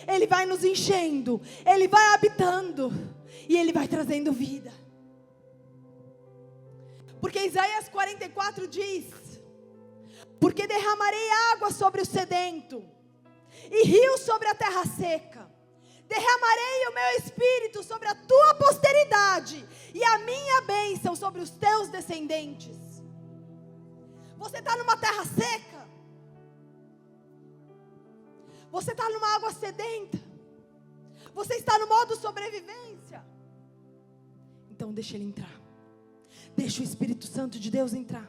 Ele vai nos enchendo, Ele vai habitando e Ele vai trazendo vida. Porque Isaías 44 diz: porque derramarei água sobre o sedento e rios sobre a terra seca. Derramarei o meu espírito sobre a tua posteridade e a minha bênção sobre os teus descendentes. Você está numa terra seca? Você está numa água sedenta? Você está no modo sobrevivência? Então deixa ele entrar. Deixa o Espírito Santo de Deus entrar.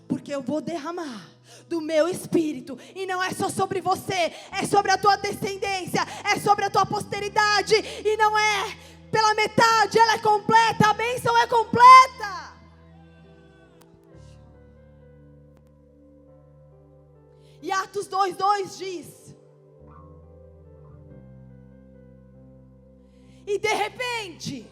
Porque eu vou derramar do meu espírito. E não é só sobre você, é sobre a tua descendência, é sobre a tua posteridade. E não é pela metade, ela é completa, a bênção é completa. E Atos 2:2 diz: E de repente,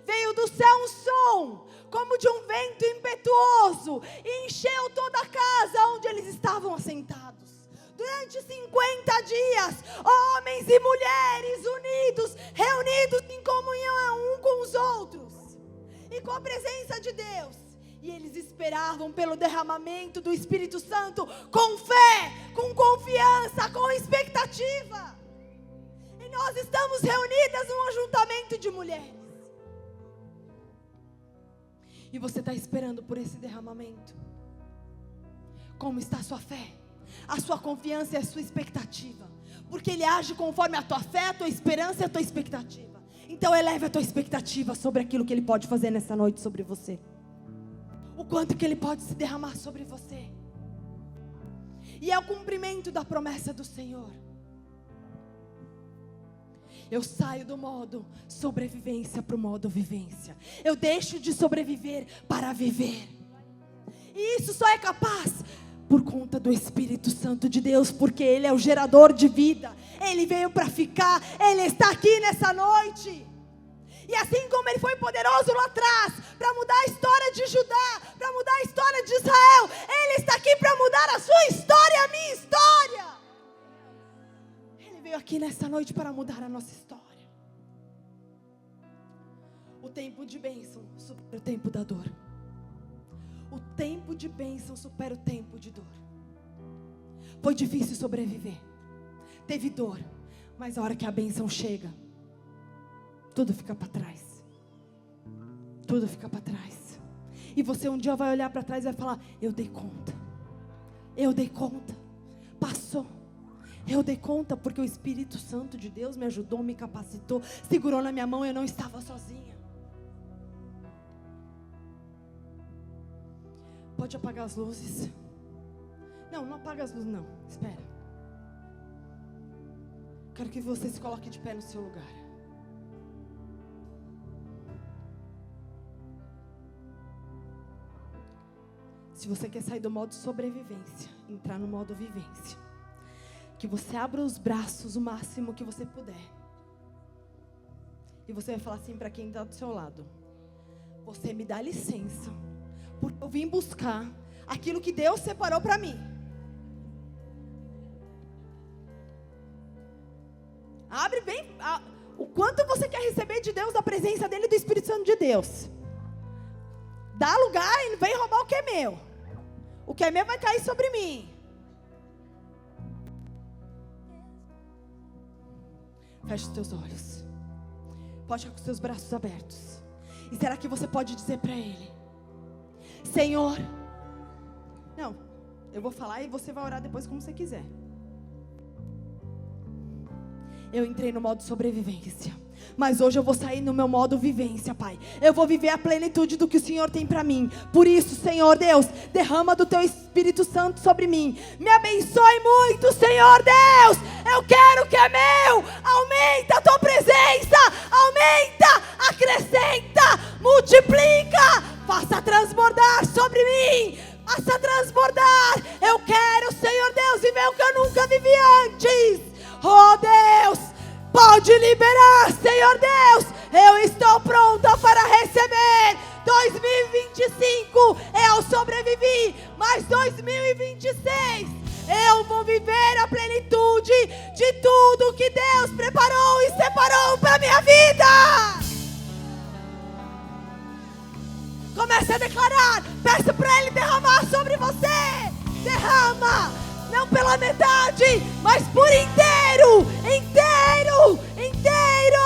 veio do céu um som, como de um vento impetuoso, e encheu toda a casa onde eles estavam assentados. Durante 50 dias, homens e mulheres unidos, reunidos em comunhão um com os outros, e com a presença de Deus. E eles esperavam pelo derramamento do Espírito Santo, com fé, com confiança, com expectativa. E nós estamos reunidas num ajuntamento de mulheres. E você está esperando por esse derramamento. Como está a sua fé? A sua confiança e a sua expectativa. Porque Ele age conforme a tua fé, a tua esperança e a tua expectativa. Então eleve a tua expectativa sobre aquilo que Ele pode fazer nessa noite sobre você. O quanto que Ele pode se derramar sobre você. E é o cumprimento da promessa do Senhor. Eu saio do modo sobrevivência para o modo vivência. Eu deixo de sobreviver para viver. E isso só é capaz por conta do Espírito Santo de Deus, porque Ele é o gerador de vida. Ele veio para ficar, Ele está aqui nessa noite. E assim como Ele foi poderoso lá atrás, para mudar a história de Judá, para mudar a história de Israel, Ele está aqui para mudar a sua história, a minha história. Ele veio aqui nessa noite para mudar a nossa história. O tempo de bênção supera o tempo da dor. O tempo de bênção supera o tempo de dor. Foi difícil sobreviver. Teve dor. Mas a hora que a bênção chega, tudo fica para trás. Tudo fica para trás. E você um dia vai olhar para trás e vai falar: eu dei conta. Eu dei conta. Passou. Eu dei conta porque o Espírito Santo de Deus me ajudou, me capacitou, segurou na minha mão e eu não estava sozinha. Pode apagar as luzes. Não, não apaga as luzes não. Espera. Quero que você se coloque de pé no seu lugar. Se você quer sair do modo sobrevivência, entrar no modo vivência, que você abra os braços o máximo que você puder. E você vai falar assim para quem está do seu lado: você me dá licença, porque eu vim buscar aquilo que Deus separou para mim. Abre bem o quanto você quer receber de Deus, da presença dEle e do Espírito Santo de Deus. Dá lugar e não vem roubar o que é meu. O que é meu vai cair sobre mim. Feche os teus olhos. Pode ficar com os seus braços abertos. E será que você pode dizer para Ele: Senhor, não, eu vou falar e você vai orar depois como você quiser. Eu entrei no modo sobrevivência, mas hoje eu vou sair no meu modo vivência, Pai. Eu vou viver a plenitude do que o Senhor tem para mim. Por isso, Senhor Deus, derrama do Teu Espírito Santo sobre mim. Me abençoe muito, Senhor Deus. Eu quero o que é meu. Aumenta a Tua presença. Aumenta, acrescenta, multiplica. Faça transbordar sobre mim. Faça transbordar. Eu quero, Senhor Deus, viver o que eu nunca vivi antes. Oh Deus, pode liberar, Senhor Deus. Eu estou pronta para receber. 2025 eu sobrevivi, mas 2026 eu vou viver a plenitude de tudo que Deus preparou e separou para minha vida. Comece a declarar. Peça para Ele derramar sobre você. Derrama. Não pela metade, mas por inteiro, inteiro, inteiro.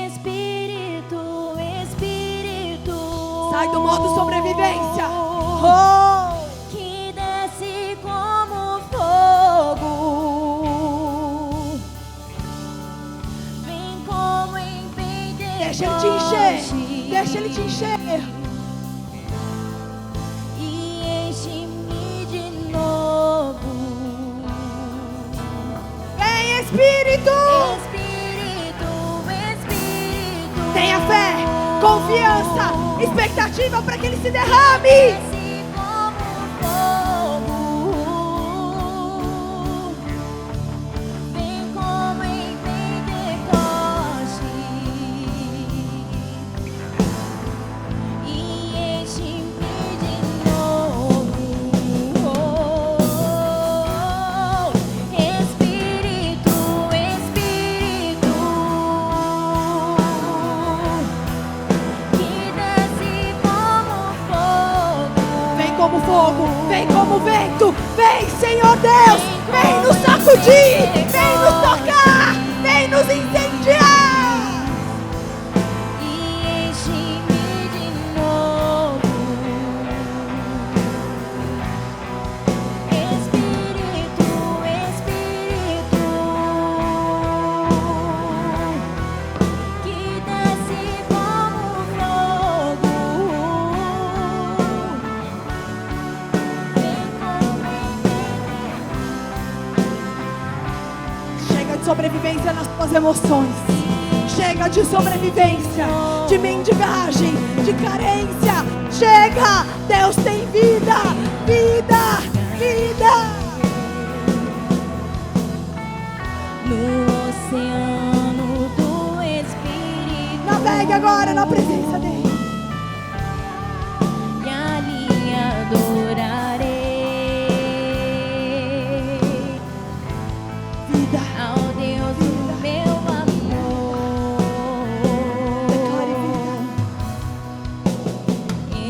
Espírito, Espírito, sai do modo sobrevivência. Oh. Que desce como fogo, vem como em Pentecoste. Deixa Ele te encher, deixa Ele te encher. Espírito, Espírito, Espírito, tenha fé, confiança, expectativa para que Ele se derrame. Desce como fogo, o vento. Vem, Senhor Deus, vem nos sacudir, vem nos tocar, vem nos incendiar. E enche-me de novo. Espírito, Espírito, que desce como fogo. Chega de sobrevivência nas tuas emoções. Chega de sobrevivência, de mendigagem, de carência. Chega! Deus tem vida, vida, vida. No oceano do Espírito. Navegue agora na presença dele. E ali adorarei Vida. ao Deus do meu amor. Declare vida.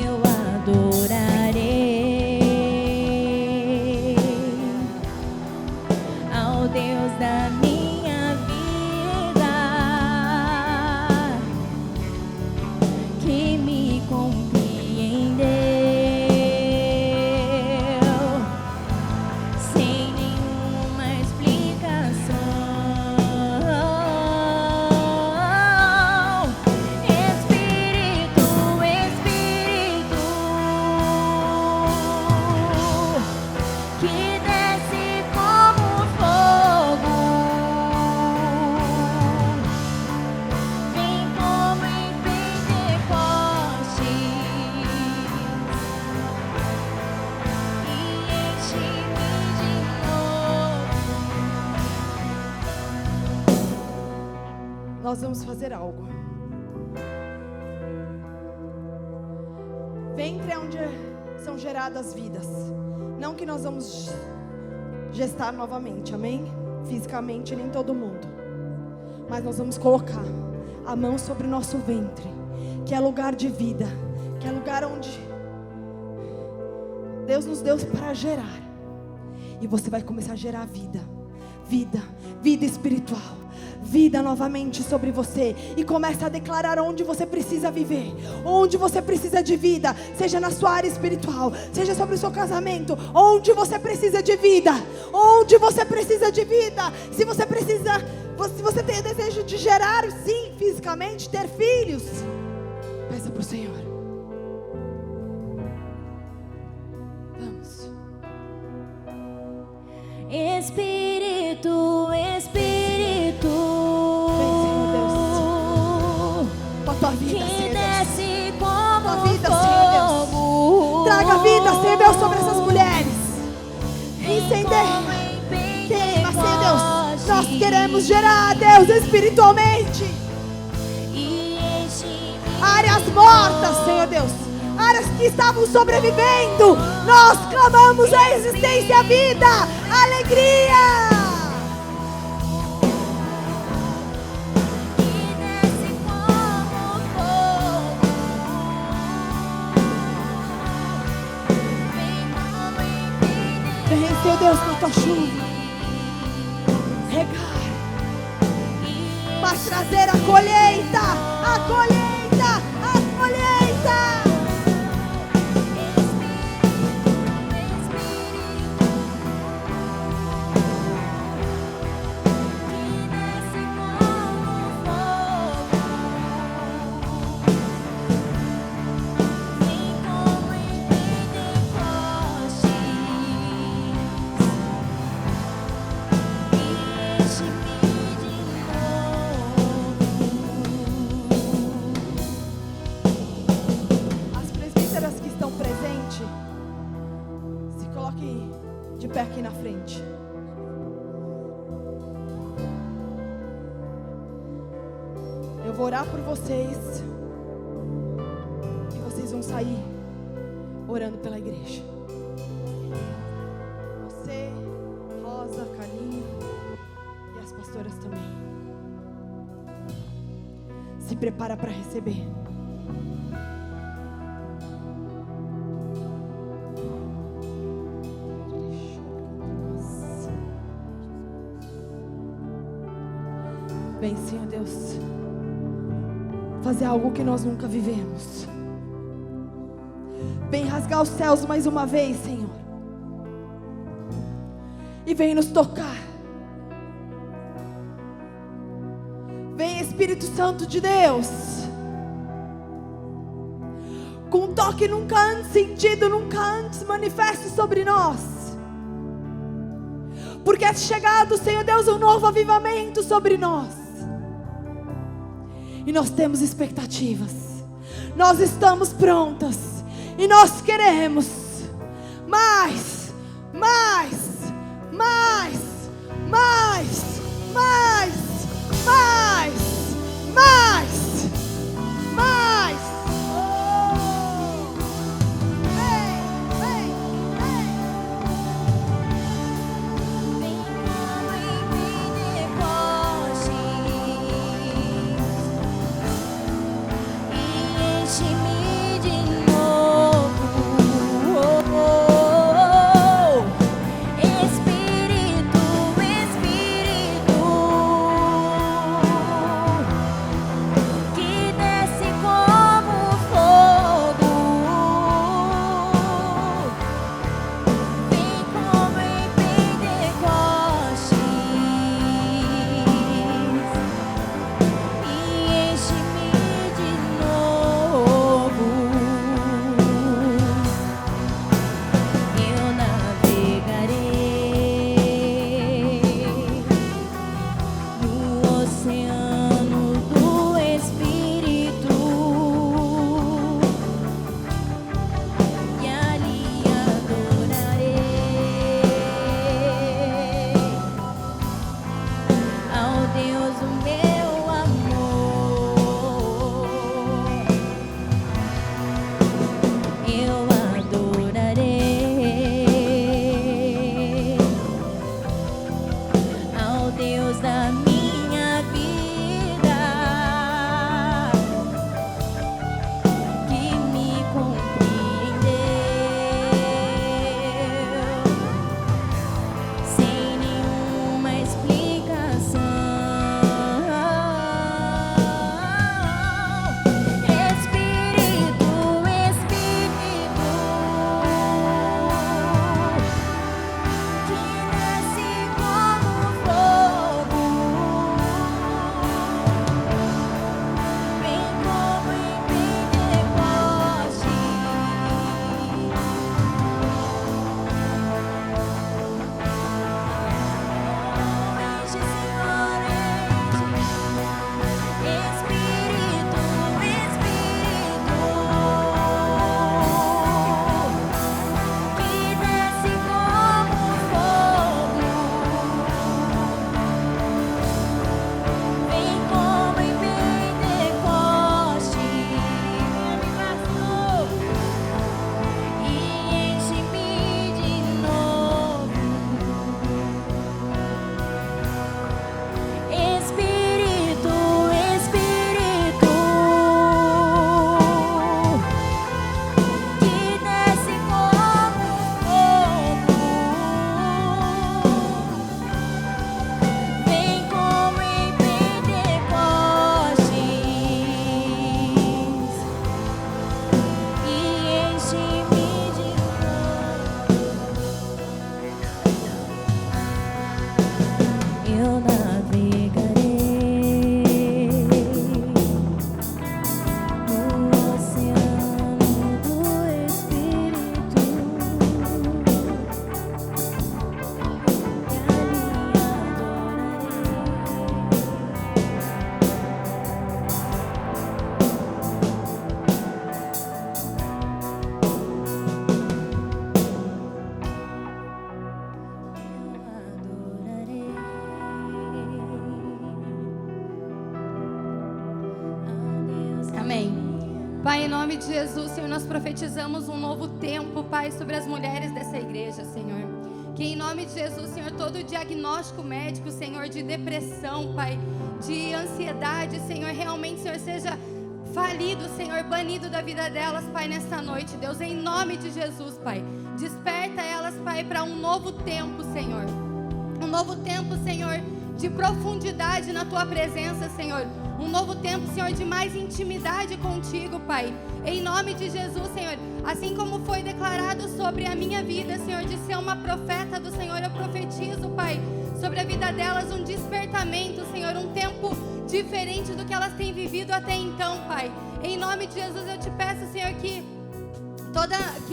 Eu adorarei ao Deus da minha vida, que me compreendeu sem nenhuma explicação. Espírito, Espírito, que desce como fogo, vem como em Pentecostes e enche-me de novo. Nós vamos fazer algo. Ventre é onde são geradas vidas. Não que nós vamos gestar novamente, amém? Fisicamente, nem todo mundo. Mas nós vamos colocar a mão sobre o nosso ventre, que é lugar de vida, que é lugar onde Deus nos deu para gerar. E você vai começar a gerar vida, vida, vida espiritual, vida novamente sobre você. E começa a declarar onde você precisa viver, onde você precisa de vida, seja na sua área espiritual, seja sobre o seu casamento, onde você precisa de vida, onde você precisa de vida. Se você precisa, se você tem o desejo de gerar, sim, fisicamente, ter filhos, peça para o Senhor. Vamos. Espírito, Espírito, Com a tua vida, que Senhor Deus. desce como Tua vida, Senhor Deus. fogo. Traga vida, Senhor Deus, sobre essas mulheres. Incender. Queima, Senhor Deus. Nós queremos gerar, Deus, espiritualmente. E enche-me Áreas mortas, Senhor Deus. Áreas que estavam sobrevivendo. Nós clamamos a existência, a vida, a alegria. que desce como fogo. Vem como em Vem, Senhor Deus, com a tua chuva. Regar. Mas trazer a colheita. A colheita. A colheita. As presbíteras que estão presentes, se coloquem de pé aqui na frente. Eu vou orar por vocês e vocês vão sair orando pela igreja. Você, Rosa, Carlinho e as pastoras também. Se prepara para receber. Vem, Senhor Deus, fazer algo que nós nunca vivemos. Vem rasgar os céus mais uma vez, Senhor. E vem nos tocar. Vem, Espírito Santo de Deus, com um toque nunca antes sentido, nunca antes manifesto sobre nós. Porque é chegado, Senhor Deus, um novo avivamento sobre nós. E nós temos expectativas. Nós estamos prontas. E nós queremos mais, mais, mais, mais, mais, mais, mais, mais. Oh! Vem, vem, vem. Vem como em Pentecostes e enche-me de novo. Espírito, Espírito, que desce como fogo. Vem como em Pentecostes e enche-me de novo. Eu navegarei no oceano do Espírito e ali adorarei ao Deus o meu amor. Eu adorarei ao Deus da minha vida, que me compreendeu sem nenhuma explicação. Espírito, Espírito, que desce como fogo. Vem como em Pentecostes enche, Senhor, enche. Espírito, Espírito, que desce como fogo. Vem como em Pentecostes e enche-me de novo. Espírito, Espírito, que desce como fogo. Vem como em Pentecostes e enche-me de novo. Eu navegarei no oceano do Espírito e ali Amém. Pai, em nome de Jesus, Senhor, nós profetizamos um novo tempo, Pai, sobre as mulheres dessa igreja, Senhor. Que em nome de Jesus, Senhor, todo diagnóstico médico, Senhor, de depressão, Pai, de ansiedade, Senhor, realmente, Senhor, seja falido, Senhor, banido da vida delas, Pai, nesta noite, Deus, em nome de Jesus, Pai. Desperta elas, Pai, para um novo tempo, Senhor. Um novo tempo, Senhor, de profundidade na Tua presença, Senhor. Um novo tempo, Senhor, de mais intimidade contigo, Pai. Em nome de Jesus, Senhor. Assim como foi declarado sobre a minha vida, Senhor, de ser uma profeta do Senhor, eu profetizo, Pai, sobre a vida delas um despertamento, Senhor, um tempo diferente do que elas têm vivido até então, Pai. Em nome de Jesus, eu te peço, Senhor, que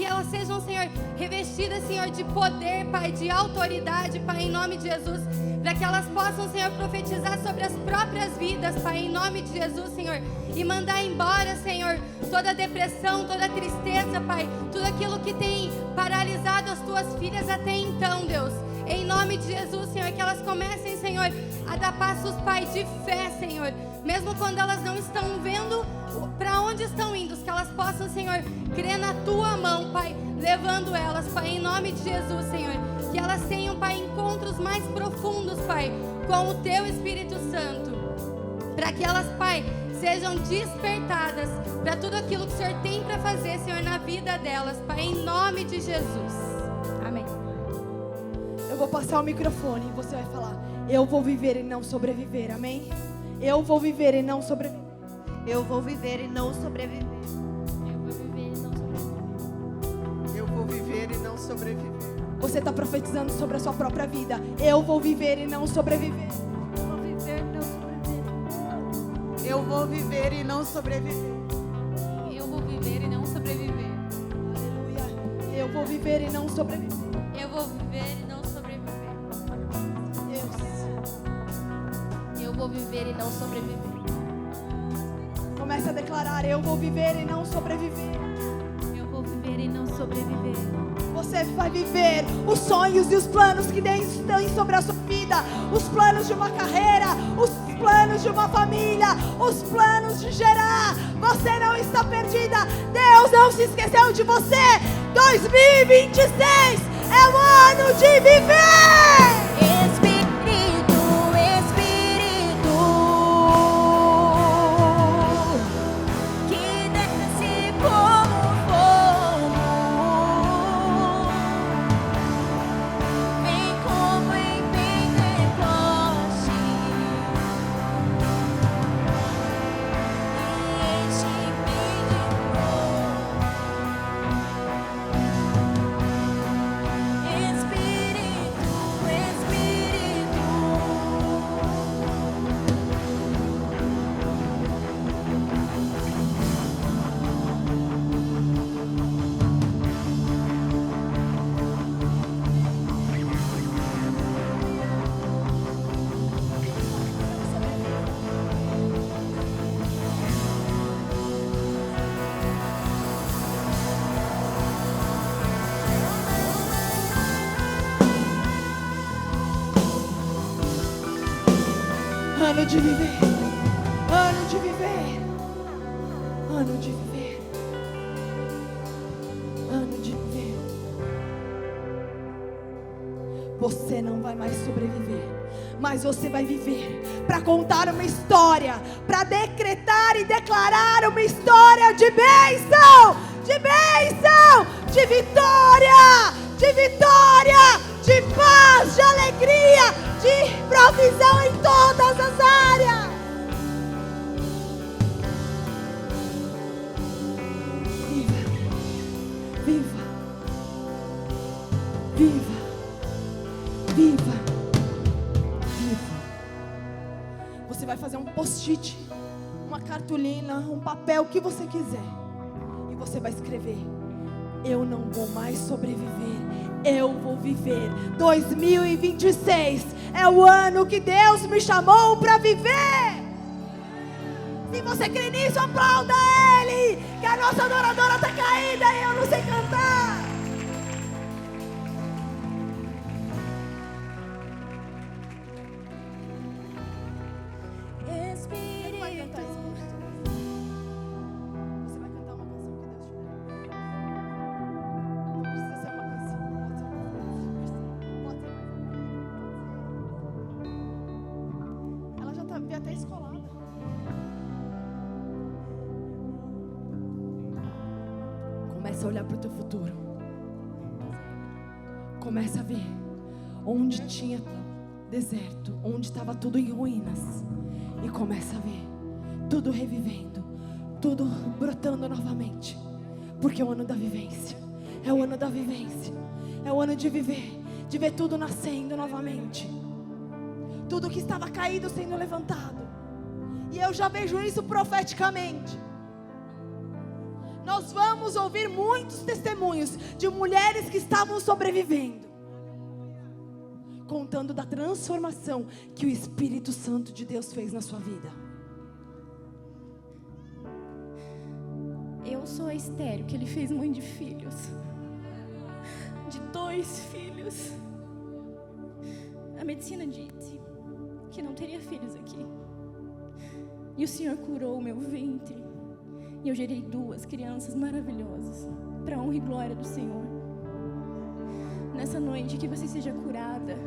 elas sejam, Senhor, revestidas, Senhor, de poder, Pai, de autoridade, Pai, em nome de Jesus, para que elas possam, Senhor, profetizar sobre as próprias vidas, Pai, em nome de Jesus, Senhor, e mandar embora, Senhor, toda depressão, toda tristeza, Pai, tudo aquilo que tem paralisado as Tuas filhas até então, Deus. Em nome de Jesus, Senhor, que elas comecem, Senhor, a dar passos, Pai, de fé, Senhor, mesmo quando elas não estão vendo para onde estão indo, que elas possam, Senhor, crer na Tua mão, Pai, levando elas, Pai, em nome de Jesus, Senhor, que elas tenham, Pai, encontros mais profundos, Pai, com o Teu Espírito Santo, para que elas, Pai, sejam despertadas para tudo aquilo que o Senhor tem para fazer, Senhor, na vida delas, Pai, em nome de Jesus. Amém. Eu vou passar o microfone e você vai falar: eu vou viver e não sobreviver, amém? Eu vou viver e não sobreviver. Eu vou viver e não sobreviver. Eu vou viver e não sobreviver. Você está profetizando sobre a sua própria vida. Eu vou viver e não sobreviver. Eu vou viver e não sobreviver. Eu vou viver e não sobreviver. Aleluia. Eu vou viver e não sobreviver. Eu vou viver e não sobreviver. Deus. Eu vou viver e não sobreviver. Comece a declarar: eu vou viver e não sobreviver. Eu vou viver e não sobreviver. Você vai viver os sonhos e os planos que Deus tem sobre a sua vida. Os planos de uma carreira, os planos de uma família, os planos de gerar. Você não está perdida. Deus não se esqueceu de você. 2026 é o ano de viver. Ano de viver, ano de viver, ano de viver, ano de viver. Você não vai mais sobreviver, mas você vai viver para contar uma história, para decretar e declarar uma história de bênção, de bênção, de vitória, de paz, de alegria, de provisão em todas as áreas. Viva, viva, viva, viva, viva. Você vai fazer um post-it, uma cartolina, um papel, o que você quiser, e você vai escrever: eu não vou mais sobreviver, eu vou viver. 2026 é o ano que Deus me chamou para viver. Se você crê nisso, aplauda Ele, que a nossa adoradora está caída e eu não sei cantar. Ele vai cantar isso. Você vai cantar uma canção que Deus te deu. Não precisa ser uma canção, pode ser ela já está até escolada. Começa a olhar para o teu futuro. Começa a ver onde tinha deserto, onde estava tudo em ruínas, e começa a ver tudo revivendo, tudo brotando novamente, porque é o ano da vivência, é o ano da vivência, é o ano de ver tudo nascendo novamente, tudo que estava caído sendo levantado. E eu já vejo isso profeticamente. Nós vamos ouvir muitos testemunhos de mulheres que estavam sobrevivendo, contando da transformação que o Espírito Santo de Deus fez na sua vida. Eu sou a estéril que ele fez mãe de filhos. De 2 filhos. A medicina disse que não teria filhos aqui. E o Senhor curou o meu ventre. E eu gerei 2 crianças maravilhosas, para a honra e glória do Senhor. Nessa noite, que você seja curada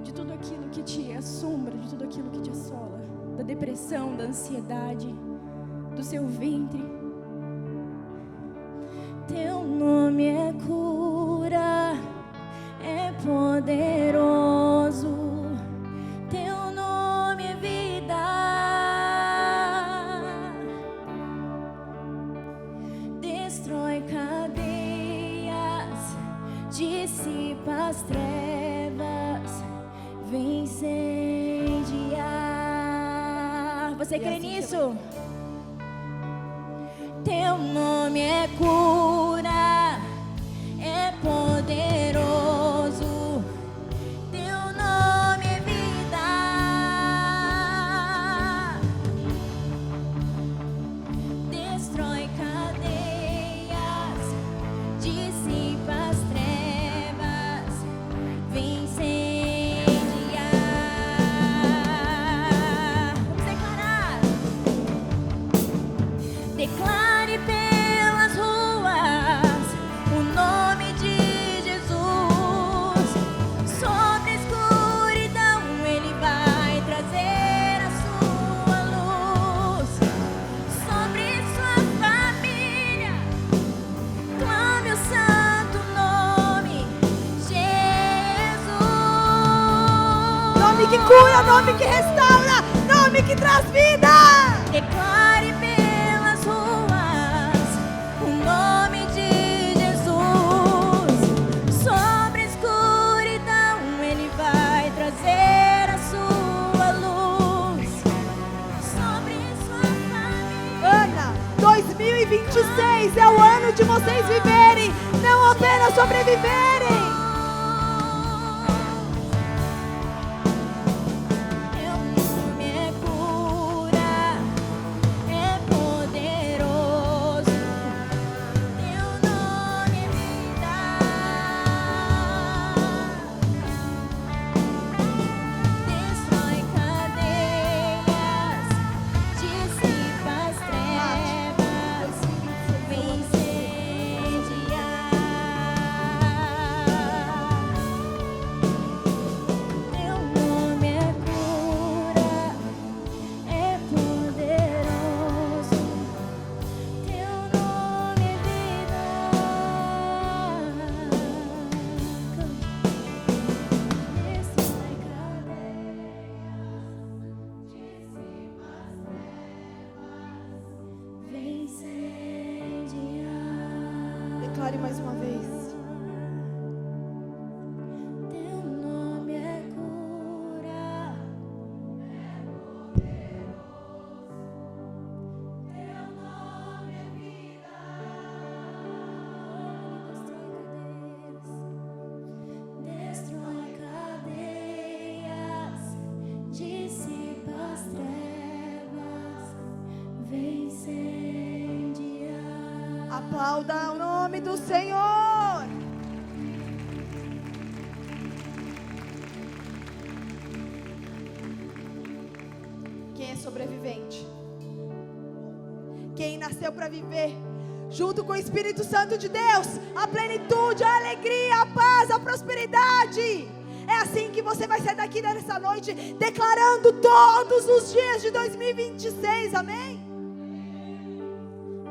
de tudo aquilo que te assombra, de tudo aquilo que te assola, da depressão, da ansiedade, do seu ventre. Teu nome é cura, é poderoso. Teu nome é vida. Destrói cadeias, dissipa as trevas, vem incendiar. Você crê nisso? Teu nome é cura, é poderoso. Teu nome é vida. Destrói cadeias, dissipa as trevas, vem incendiar. Vamos declarar. Declare pelas ruas o nome de Jesus. Sobre a escuridão Ele vai trazer a sua luz. Sobre sua família clame o santo nome Jesus. Nome que cura, nome que restaura, nome que traz vida. Declare pelas ruas o nome de Jesus. Sobre a escuridão Ele vai trazer a sua luz. Sobre sua família. Ana, 2026 é o ano de vocês viverem, não apenas sobreviverem. Teu nome é cura, é poderoso. Teu nome é vida. Destrói cadeias, dissipa as trevas, vem incendiar. Teu nome é cura, é poderoso. Teu nome é vida. Destrói cadeias, vem incendiar. Declare mais uma vez. Teu nome é cura, é poderoso. Teu nome é vida. Destrói cadeias, dissipa as trevas, vem incendiar. Aplauda o nome do Senhor. Quem é sobrevivente? Quem nasceu para viver junto com o Espírito Santo de Deus, a plenitude, a alegria, a paz, a prosperidade. É assim que você vai sair daqui nessa noite, declarando todos os dias de 2026, amém?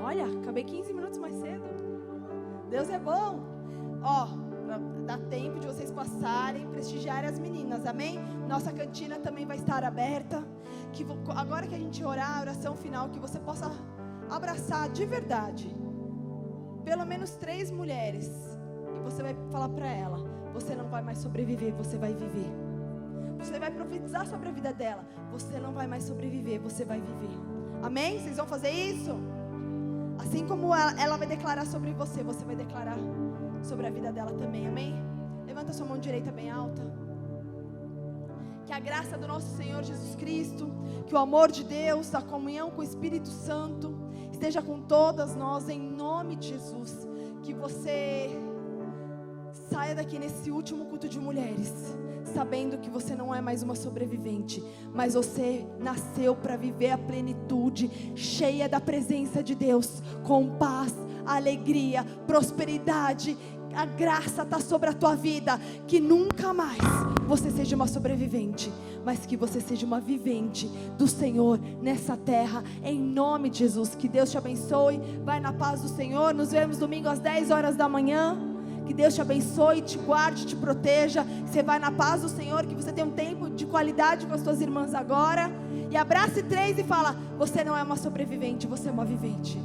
Olha, acabei 15 minutos mais cedo. Deus é bom. Ó, dá tempo de vocês passarem, prestigiarem as meninas, amém? Nossa cantina também vai estar aberta. Agora que a gente orar, a oração final, que você possa abraçar de verdade pelo menos 3 mulheres, e você vai falar para ela: você não vai mais sobreviver, você vai viver. Você vai profetizar sobre a vida dela: você não vai mais sobreviver, você vai viver. Amém? Vocês vão fazer isso? Assim como ela vai declarar sobre você, você vai declarar sobre a vida dela também, amém? Levanta sua mão direita bem alta. Que a graça do nosso Senhor Jesus Cristo, que o amor de Deus, a comunhão com o Espírito Santo esteja com todas nós, em nome de Jesus. Que você saia daqui nesse último culto de mulheres sabendo que você não é mais uma sobrevivente, mas você nasceu para viver a plenitude, cheia da presença de Deus, com paz, alegria, prosperidade. A graça está sobre a tua vida. Que nunca mais você seja uma sobrevivente, mas que você seja uma vivente do Senhor nessa terra, em nome de Jesus. Que Deus te abençoe. Vai na paz do Senhor. Nos vemos domingo às 10 horas da manhã. Que Deus te abençoe, te guarde, te proteja. Você vai na paz do Senhor. Que você tenha um tempo de qualidade com as suas irmãs agora. E abrace 3 e fala: você não é uma sobrevivente, você é uma vivente.